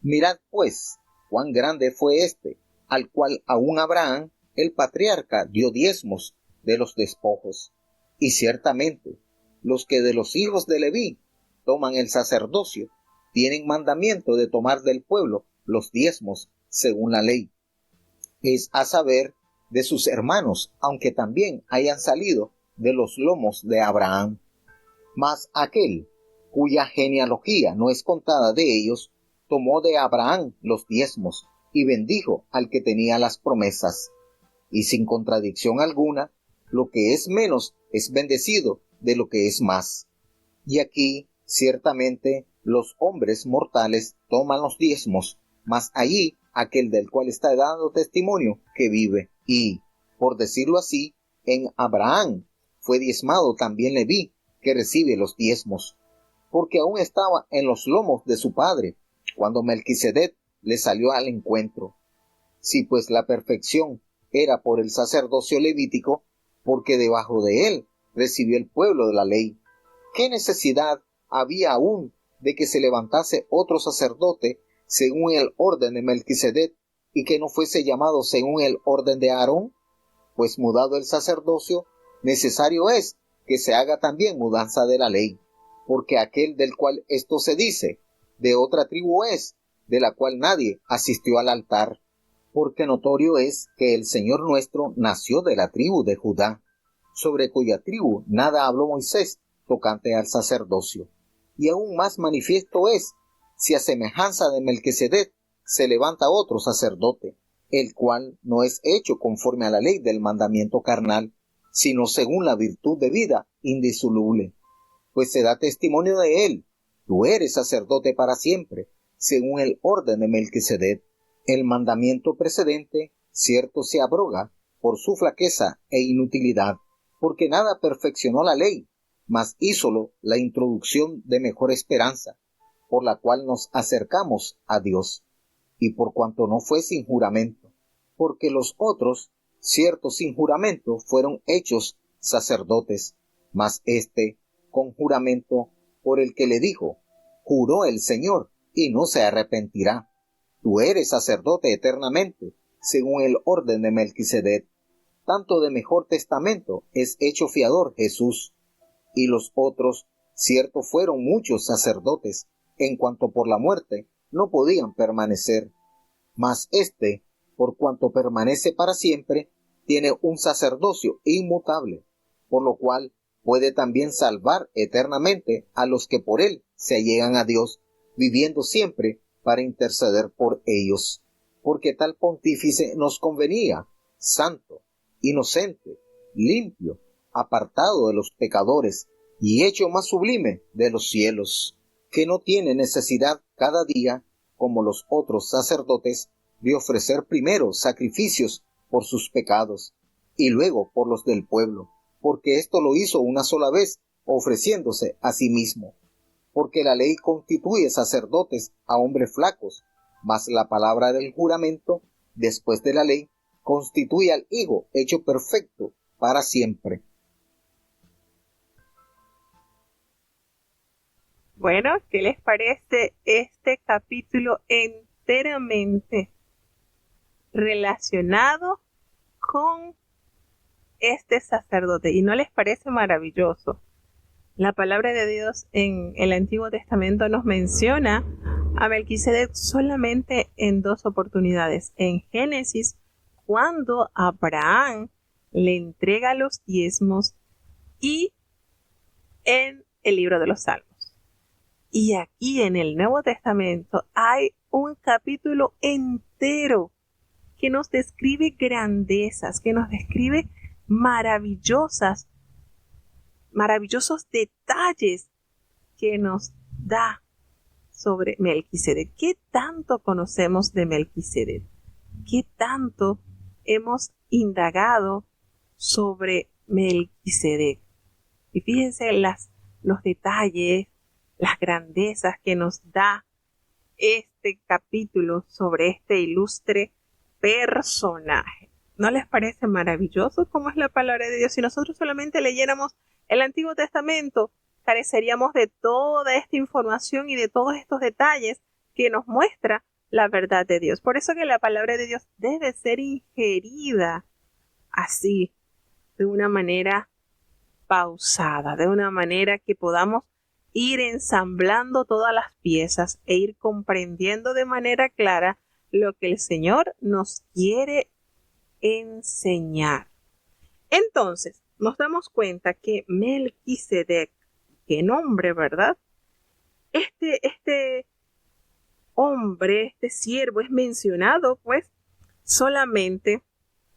Mirad pues cuán grande fue este, al cual aún Abraham, el patriarca, dio diezmos de los despojos. Y ciertamente, los que de los hijos de Leví toman el sacerdocio, tienen mandamiento de tomar del pueblo los diezmos según la ley. Es a saber, de sus hermanos, aunque también hayan salido de los lomos de Abraham. Mas aquel cuya genealogía no es contada de ellos, tomó de Abraham los diezmos y bendijo al que tenía las promesas. Y sin contradicción alguna, lo que es menos es bendecido de lo que es más. Y aquí, ciertamente, los hombres mortales toman los diezmos, mas allí aquel del cual está dando testimonio que vive. Y, por decirlo así, en Abraham fue diezmado también Leví, que recibe los diezmos, porque aún estaba en los lomos de su padre, cuando Melquisedec le salió al encuentro. Si pues la perfección era por el sacerdocio levítico, porque debajo de él recibió el pueblo de la ley, ¿qué necesidad había aún de que se levantase otro sacerdote según el orden de Melquisedec, y que no fuese llamado según el orden de Aarón? Pues mudado el sacerdocio, necesario es que se haga también mudanza de la ley, porque aquel del cual esto se dice, de otra tribu es, de la cual nadie asistió al altar, porque notorio es que el Señor nuestro nació de la tribu de Judá, sobre cuya tribu nada habló Moisés tocante al sacerdocio. Y aún más manifiesto es, si a semejanza de Melquisedec se levanta otro sacerdote, el cual no es hecho conforme a la ley del mandamiento carnal, sino según la virtud de vida indisoluble. Pues se da testimonio de él, tú eres sacerdote para siempre, según el orden de Melquisedec. El mandamiento precedente, cierto, se abroga por su flaqueza e inutilidad, porque nada perfeccionó la ley, mas hízolo la introducción de mejor esperanza, por la cual nos acercamos a Dios, y por cuanto no fue sin juramento, porque los otros, cierto sin juramento, fueron hechos sacerdotes, mas éste con juramento, por el que le dijo, juró el Señor, y no se arrepentirá. Tú eres sacerdote eternamente, según el orden de Melquisedec. Tanto de mejor testamento es hecho fiador Jesús, y los otros cierto fueron muchos sacerdotes, en cuanto por la muerte no podían permanecer. Mas éste, por cuanto permanece para siempre, tiene un sacerdocio inmutable, por lo cual puede también salvar eternamente a los que por él se allegan a Dios, viviendo siempre para interceder por ellos. Porque tal pontífice nos convenía, santo, inocente, limpio, apartado de los pecadores y hecho más sublime de los cielos, que no tiene necesidad cada día, como los otros sacerdotes, de ofrecer primero sacrificios por sus pecados y luego por los del pueblo, porque esto lo hizo una sola vez, ofreciéndose a sí mismo. Porque la ley constituye sacerdotes a hombres flacos, mas la palabra del juramento, después de la ley, constituye al Hijo hecho perfecto para siempre. Bueno, ¿qué les parece este capítulo enteramente relacionado con este sacerdote? ¿Y no les parece maravilloso? La palabra de Dios en el Antiguo Testamento nos menciona a Melquisedec solamente en 2 oportunidades. En Génesis, cuando Abraham le entrega los diezmos, y en el libro de los Salmos. Y aquí en el Nuevo Testamento hay un capítulo entero que nos describe grandezas, que nos describe maravillosos detalles que nos da sobre Melquisedec. ¿Qué tanto conocemos de Melquisedec? ¿Qué tanto hemos indagado sobre Melquisedec? Y fíjense los detalles, las grandezas que nos da este capítulo sobre este ilustre personaje. ¿No les parece maravilloso cómo es la palabra de Dios? Si nosotros solamente leyéramos el Antiguo Testamento, careceríamos de toda esta información y de todos estos detalles que nos muestra la verdad de Dios. Por eso que la palabra de Dios debe ser ingerida así, de una manera pausada, de una manera que podamos ir ensamblando todas las piezas e ir comprendiendo de manera clara lo que el Señor nos quiere enseñar. Entonces, nos damos cuenta que Melquisedec, qué nombre, ¿verdad? Este hombre, este siervo es mencionado pues solamente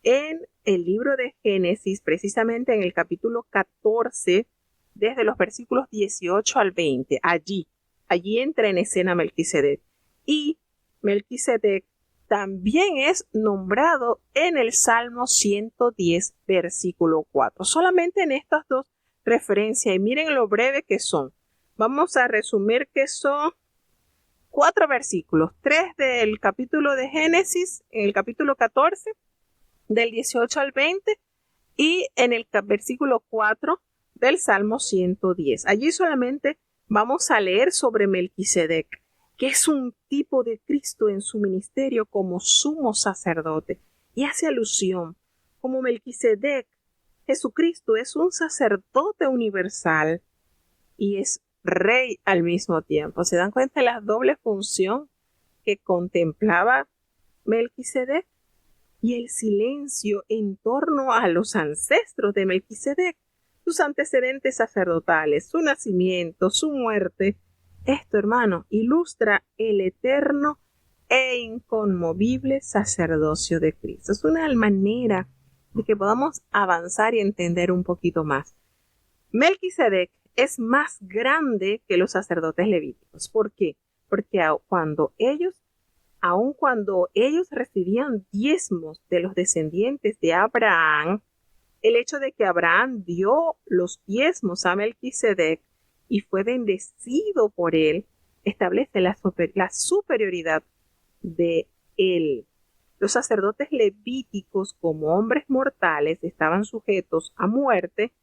en el libro de Génesis, precisamente en el capítulo 14, desde los versículos 18 al 20. Allí entra en escena Melquisedec. Y Melquisedec también es nombrado en el Salmo 110, versículo 4. Solamente en estas 2 referencias, y miren lo breve que son. Vamos a resumir que son 4 versículos, 3 del capítulo de Génesis, en el capítulo 14, del 18 al 20, y en el versículo 4 del Salmo 110. Allí solamente vamos a leer sobre Melquisedec, que es un tipo de Cristo en su ministerio como sumo sacerdote, y hace alusión, como Melquisedec, Jesucristo es un sacerdote universal y es rey al mismo tiempo. ¿Se dan cuenta de la doble función que contemplaba Melquisedec? Y el silencio en torno a los ancestros de Melquisedec, sus antecedentes sacerdotales, su nacimiento, su muerte. Esto, hermano, ilustra el eterno e inconmovible sacerdocio de Cristo. Es una manera de que podamos avanzar y entender un poquito más. Melquisedec es más grande que los sacerdotes levíticos. ¿Por qué? Porque aun cuando ellos recibían diezmos de los descendientes de Abraham, el hecho de que Abraham dio los diezmos a Melquisedec y fue bendecido por él, establece la superioridad de él. Los sacerdotes levíticos, como hombres mortales, estaban sujetos a muerte,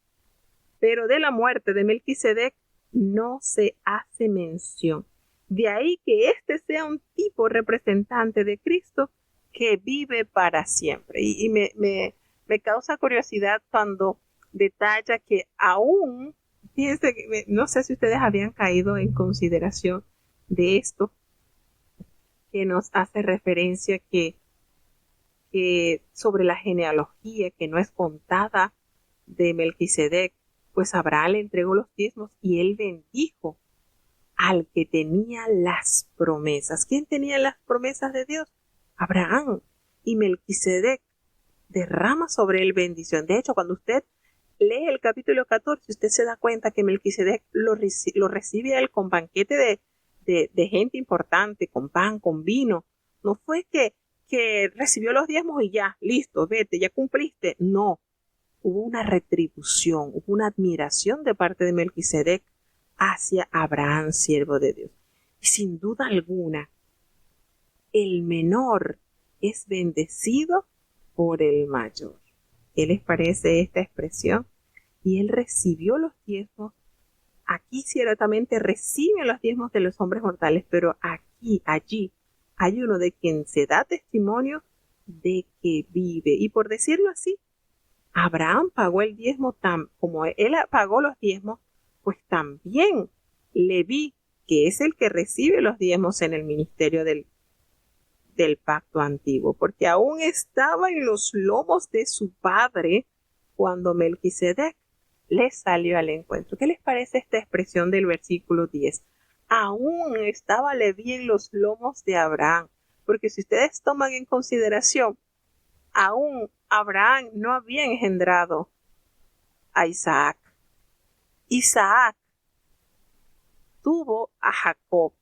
pero de la muerte de Melquisedec no se hace mención. De ahí que este sea un tipo representante de Cristo que vive para siempre. Y me causa curiosidad cuando detalla que aún Fíjense que no sé si ustedes habían caído en consideración de esto, que nos hace referencia que sobre la genealogía que no es contada de Melquisedec, pues Abraham le entregó los diezmos y él bendijo al que tenía las promesas. ¿Quién tenía las promesas de Dios? Abraham. Y Melquisedec derrama sobre él bendición. De hecho, cuando usted lee el capítulo 14, usted se da cuenta que Melquisedec lo recibe a él con banquete de gente importante, con pan, con vino. No fue que recibió los diezmos y ya, listo, vete, ya cumpliste. No, hubo una retribución, hubo una admiración de parte de Melquisedec hacia Abraham, siervo de Dios. Y sin duda alguna, el menor es bendecido por el mayor. ¿Qué les parece esta expresión? Y él recibió los diezmos. Aquí ciertamente reciben los diezmos de los hombres mortales, pero allí hay uno de quien se da testimonio de que vive. Y por decirlo así, Abraham pagó el diezmo como él pagó los diezmos, pues también Leví, que es el que recibe los diezmos en el ministerio del pacto antiguo, porque aún estaba en los lomos de su padre cuando Melquisedec le salió al encuentro. ¿Qué les parece esta expresión del versículo 10? Aún estaba Leví en los lomos de Abraham, porque si ustedes toman en consideración, aún Abraham no había engendrado a Isaac. Isaac tuvo a Jacob,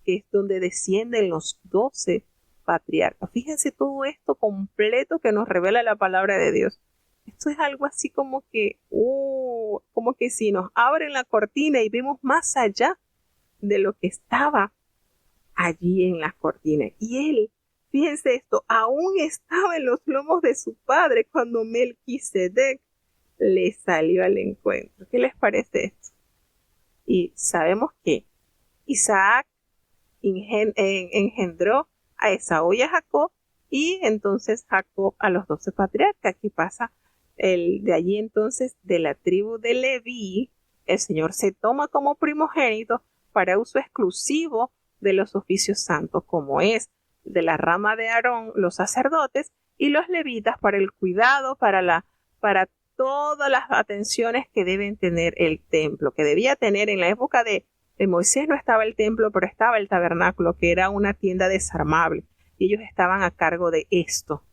que es donde descienden los 12 patriarcas. Fíjense todo esto completo que nos revela la palabra de Dios. Esto es algo así como que si nos abren la cortina y vemos más allá de lo que estaba allí en la cortina. Y él, fíjense esto, aún estaba en los lomos de su padre cuando Melquisedec le salió al encuentro. ¿Qué les parece esto? Y sabemos que Isaac engendró a Esaú y a Jacob, y entonces Jacob a los 12 patriarcas. ¿Qué pasa? De allí entonces, de la tribu de Leví, el Señor se toma como primogénito para uso exclusivo de los oficios santos, como es de la rama de Aarón, los sacerdotes, y los levitas para el cuidado, para todas las atenciones que deben tener el templo, que debía tener en la época de Moisés. No estaba el templo, pero estaba el tabernáculo, que era una tienda desarmable, y ellos estaban a cargo de esto.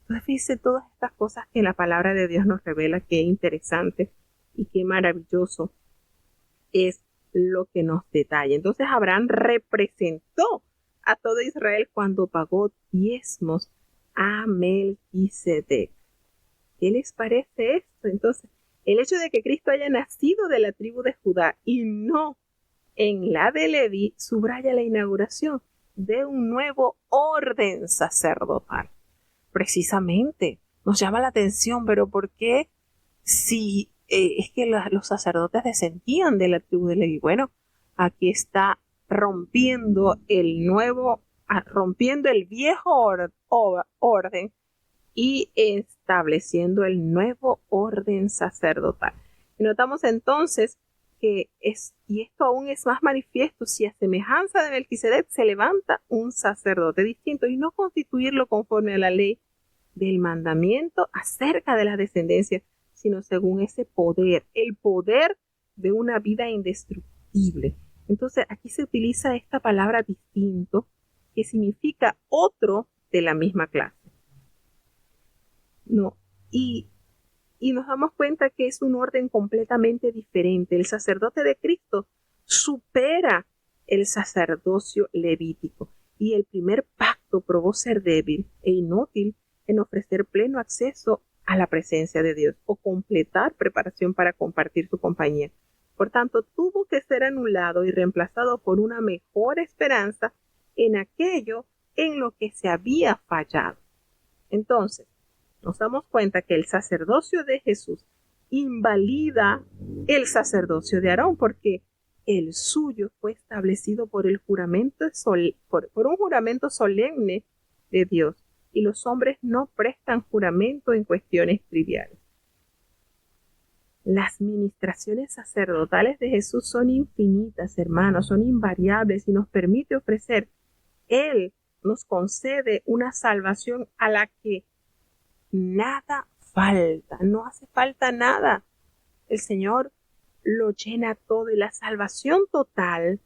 Entonces, fíjense todas estas cosas que la palabra de Dios nos revela. Qué interesante y qué maravilloso es lo que nos detalla. Entonces, Abraham representó a todo Israel cuando pagó diezmos a Melquisedec. ¿Qué les parece esto? Entonces, el hecho de que Cristo haya nacido de la tribu de Judá y no en la de Leví subraya la inauguración de un nuevo orden sacerdotal. Precisamente, nos llama la atención, pero ¿por qué si es que los sacerdotes descendían de la tribu de Leví? Bueno, aquí está rompiendo el viejo orden y estableciendo el nuevo orden sacerdotal. Y notamos entonces y esto aún es más manifiesto si a semejanza de Melquisedec se levanta un sacerdote distinto, y no constituirlo conforme a la ley del mandamiento acerca de la descendencia, sino según ese poder, el poder de una vida indestructible. Entonces aquí se utiliza esta palabra distinto, que significa otro de la misma clase. No, y nos damos cuenta que es un orden completamente diferente. El sacerdote de Cristo supera el sacerdocio levítico, y el primer pacto probó ser débil e inútil en ofrecer pleno acceso a la presencia de Dios o completar preparación para compartir su compañía. Por tanto, tuvo que ser anulado y reemplazado por una mejor esperanza en aquello en lo que se había fallado. Entonces, nos damos cuenta que el sacerdocio de Jesús invalida el sacerdocio de Aarón, porque el suyo fue establecido por un juramento solemne de Dios, y los hombres no prestan juramento en cuestiones triviales. Las ministraciones sacerdotales de Jesús son infinitas, hermanos, son invariables y nos permite ofrecer. Él nos concede una salvación a la que nada falta, no hace falta nada. El Señor lo llena todo y la salvación total,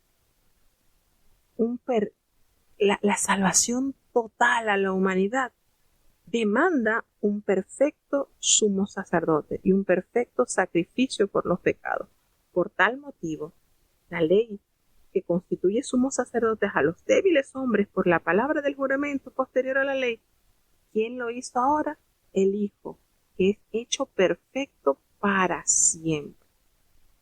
la salvación total a la humanidad demanda un perfecto sumo sacerdote y un perfecto sacrificio por los pecados. Por tal motivo, la ley que constituye sumos sacerdotes a los débiles hombres por la palabra del juramento posterior a la ley, ¿quién lo hizo ahora? El Hijo, que es hecho perfecto para siempre.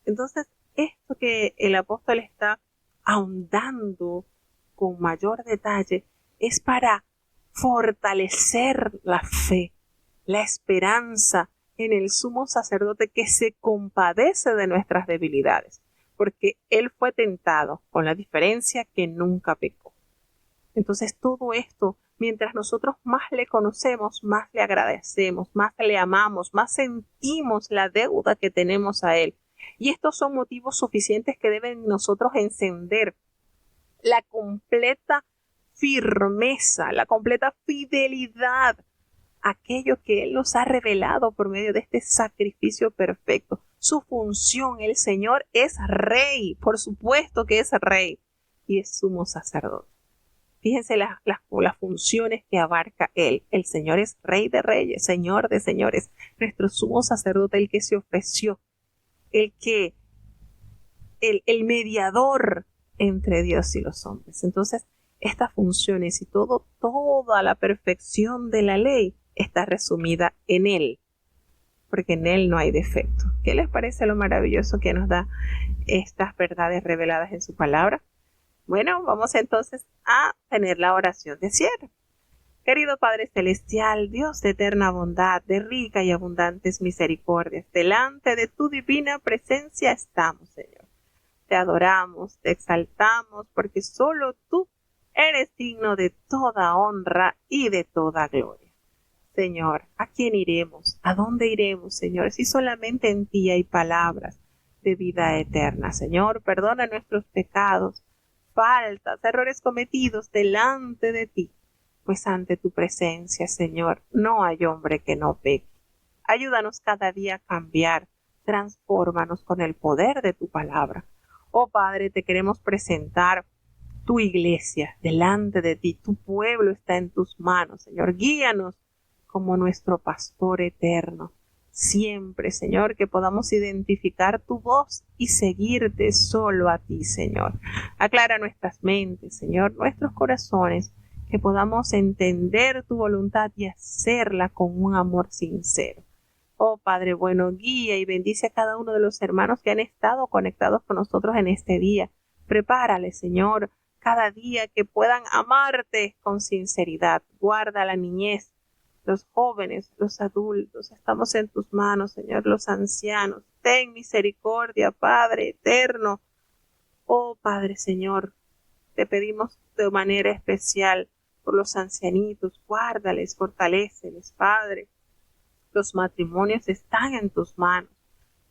Entonces, esto que el apóstol está ahondando con mayor detalle es para fortalecer la fe, la esperanza en el sumo sacerdote que se compadece de nuestras debilidades, porque él fue tentado, con la diferencia que nunca pecó. Entonces todo esto, mientras nosotros más le conocemos, más le agradecemos, más le amamos, más sentimos la deuda que tenemos a él. Y estos son motivos suficientes que deben nosotros encender la completa firmeza, la completa fidelidad a aquello que Él nos ha revelado por medio de este sacrificio perfecto. Su función, el Señor es Rey, por supuesto que es Rey, y es sumo sacerdote. Fíjense las funciones que abarca Él. El Señor es Rey de Reyes, Señor de Señores, nuestro sumo sacerdote, el que se ofreció, el mediador entre Dios y los hombres. Entonces, estas funciones y toda la perfección de la ley está resumida en Él, porque en Él no hay defecto. ¿Qué les parece lo maravilloso que nos da estas verdades reveladas en su palabra? Bueno, vamos entonces a tener la oración de cierre. Querido Padre Celestial, Dios de eterna bondad, de rica y abundantes misericordias, delante de tu divina presencia estamos, Señor. Te adoramos, te exaltamos, porque solo tú eres digno de toda honra y de toda gloria. Señor, ¿a quién iremos? ¿A dónde iremos, Señor? Si solamente en ti hay palabras de vida eterna. Señor, perdona nuestros pecados, faltas, errores cometidos delante de ti, pues ante tu presencia, Señor, no hay hombre que no peque. Ayúdanos cada día a cambiar, transfórmanos con el poder de tu palabra. Oh Padre, te queremos presentar tu iglesia delante de ti, tu pueblo está en tus manos, Señor. Guíanos como nuestro pastor eterno. Siempre, Señor, que podamos identificar tu voz y seguirte solo a ti, Señor. Aclara nuestras mentes, Señor, nuestros corazones, que podamos entender tu voluntad y hacerla con un amor sincero. Oh Padre bueno, guía y bendice a cada uno de los hermanos que han estado conectados con nosotros en este día. Prepárale, Señor, cada día que puedan amarte con sinceridad. Guarda la niñez, los jóvenes, los adultos. Estamos en tus manos, Señor, los ancianos. Ten misericordia, Padre eterno. Oh Padre Señor, te pedimos de manera especial por los ancianitos. Guárdales, fortaléceles, Padre. Los matrimonios están en tus manos.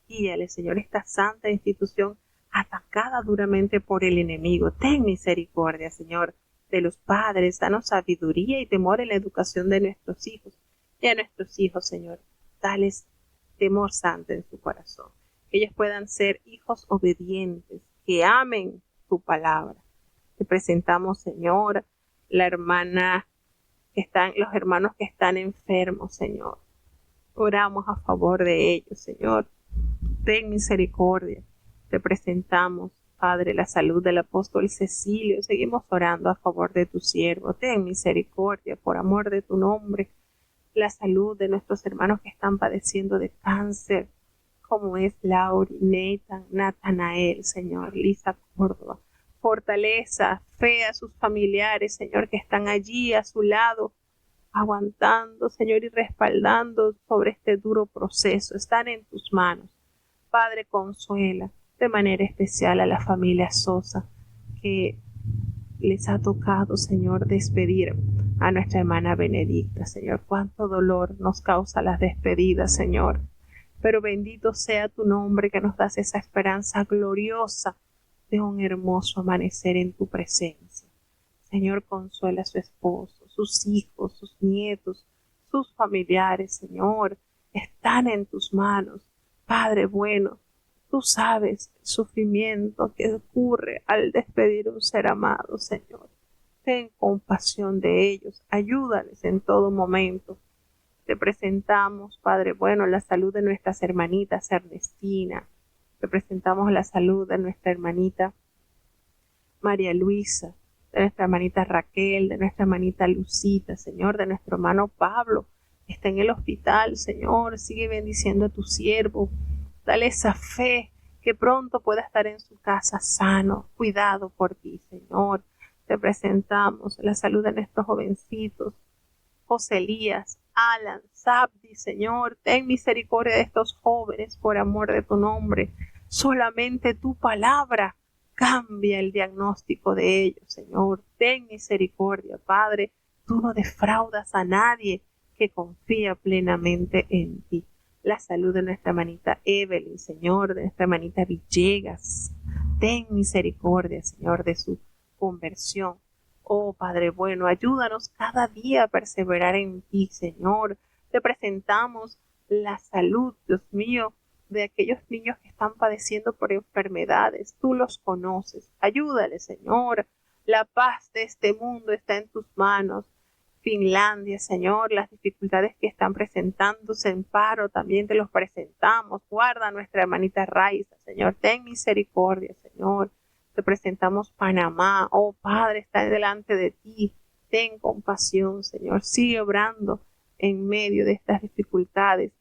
Guíale, Señor, esta santa institución atacada duramente por el enemigo. Ten misericordia, Señor, de los padres. Danos sabiduría y temor en la educación de nuestros hijos. Y a nuestros hijos, Señor, dales temor santo en su corazón. Que ellos puedan ser hijos obedientes, que amen tu palabra. Te presentamos, Señor, los hermanos que están enfermos, Señor. Oramos a favor de ellos, Señor. Ten misericordia. Te presentamos, Padre, la salud del apóstol Cecilio. Seguimos orando a favor de tu siervo. Ten misericordia, por amor de tu nombre. La salud de nuestros hermanos que están padeciendo de cáncer, como es Lauri, Nathan, Natanael, Señor, Lisa Córdoba. Fortaleza, fe a sus familiares, Señor, que están allí a su lado, aguantando, Señor, y respaldando sobre este duro proceso. Están en tus manos. Padre, consuela de manera especial a la familia Sosa, que les ha tocado, Señor, despedir a nuestra hermana Benedicta, Señor. Cuánto dolor nos causa las despedidas, Señor. pero bendito sea tu nombre que nos das esa esperanza gloriosa de un hermoso amanecer en tu presencia. Señor, consuela a su esposo, sus hijos, sus nietos, sus familiares, Señor, están en tus manos. Padre bueno, tú sabes el sufrimiento que ocurre al despedir un ser amado, Señor. Ten compasión de ellos, ayúdales en todo momento. Te presentamos, Padre bueno, la salud de nuestras hermanitas Ernestina. Te presentamos la salud de nuestra hermanita María Luisa, de nuestra hermanita Raquel, de nuestra hermanita Lucita, Señor, de nuestro hermano Pablo, que está en el hospital, Señor. Sigue bendiciendo a tu siervo. Dale esa fe que pronto pueda estar en su casa sano, cuidado por ti, Señor. Te presentamos la salud de nuestros jovencitos, José Elías, Alan, Sabdi, Señor. Ten misericordia de estos jóvenes por amor de tu nombre. Solamente tu palabra cambia el diagnóstico de ellos, Señor. Ten misericordia, Padre. Tú no defraudas a nadie que confía plenamente en ti. La salud de nuestra hermanita Evelyn, Señor, de nuestra hermanita Villegas. Ten misericordia, Señor, de su conversión. Oh, Padre bueno, ayúdanos cada día a perseverar en ti, Señor. Te presentamos la salud, Dios mío, de aquellos niños que están padeciendo por enfermedades. Tú los conoces. Ayúdales, Señor. La paz de este mundo está en tus manos. Finlandia, Señor, las dificultades que están presentándose en paro, también te los presentamos. Guarda a nuestra hermanita Raiza, Señor. Ten misericordia, Señor. Te presentamos Panamá. Oh, Padre, está delante de ti. Ten compasión, Señor. Sigue obrando en medio de estas dificultades.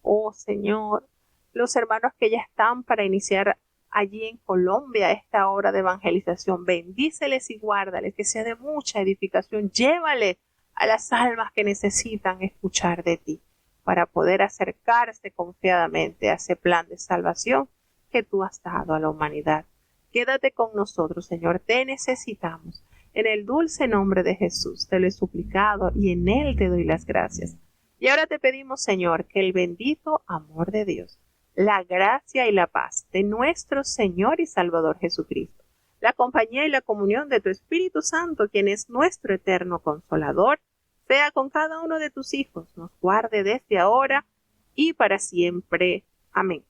Oh, Señor, los hermanos que ya están para iniciar allí en Colombia esta hora de evangelización, bendíceles y guárdales, que sea de mucha edificación. Llévale a las almas que necesitan escuchar de ti para poder acercarse confiadamente a ese plan de salvación que tú has dado a la humanidad. Quédate con nosotros, Señor, te necesitamos. En el dulce nombre de Jesús te lo he suplicado y en él te doy las gracias. Y ahora te pedimos, Señor, que el bendito amor de Dios, la gracia y la paz de nuestro Señor y Salvador Jesucristo, la compañía y la comunión de tu Espíritu Santo, quien es nuestro eterno Consolador, sea con cada uno de tus hijos, nos guarde desde ahora y para siempre. Amén.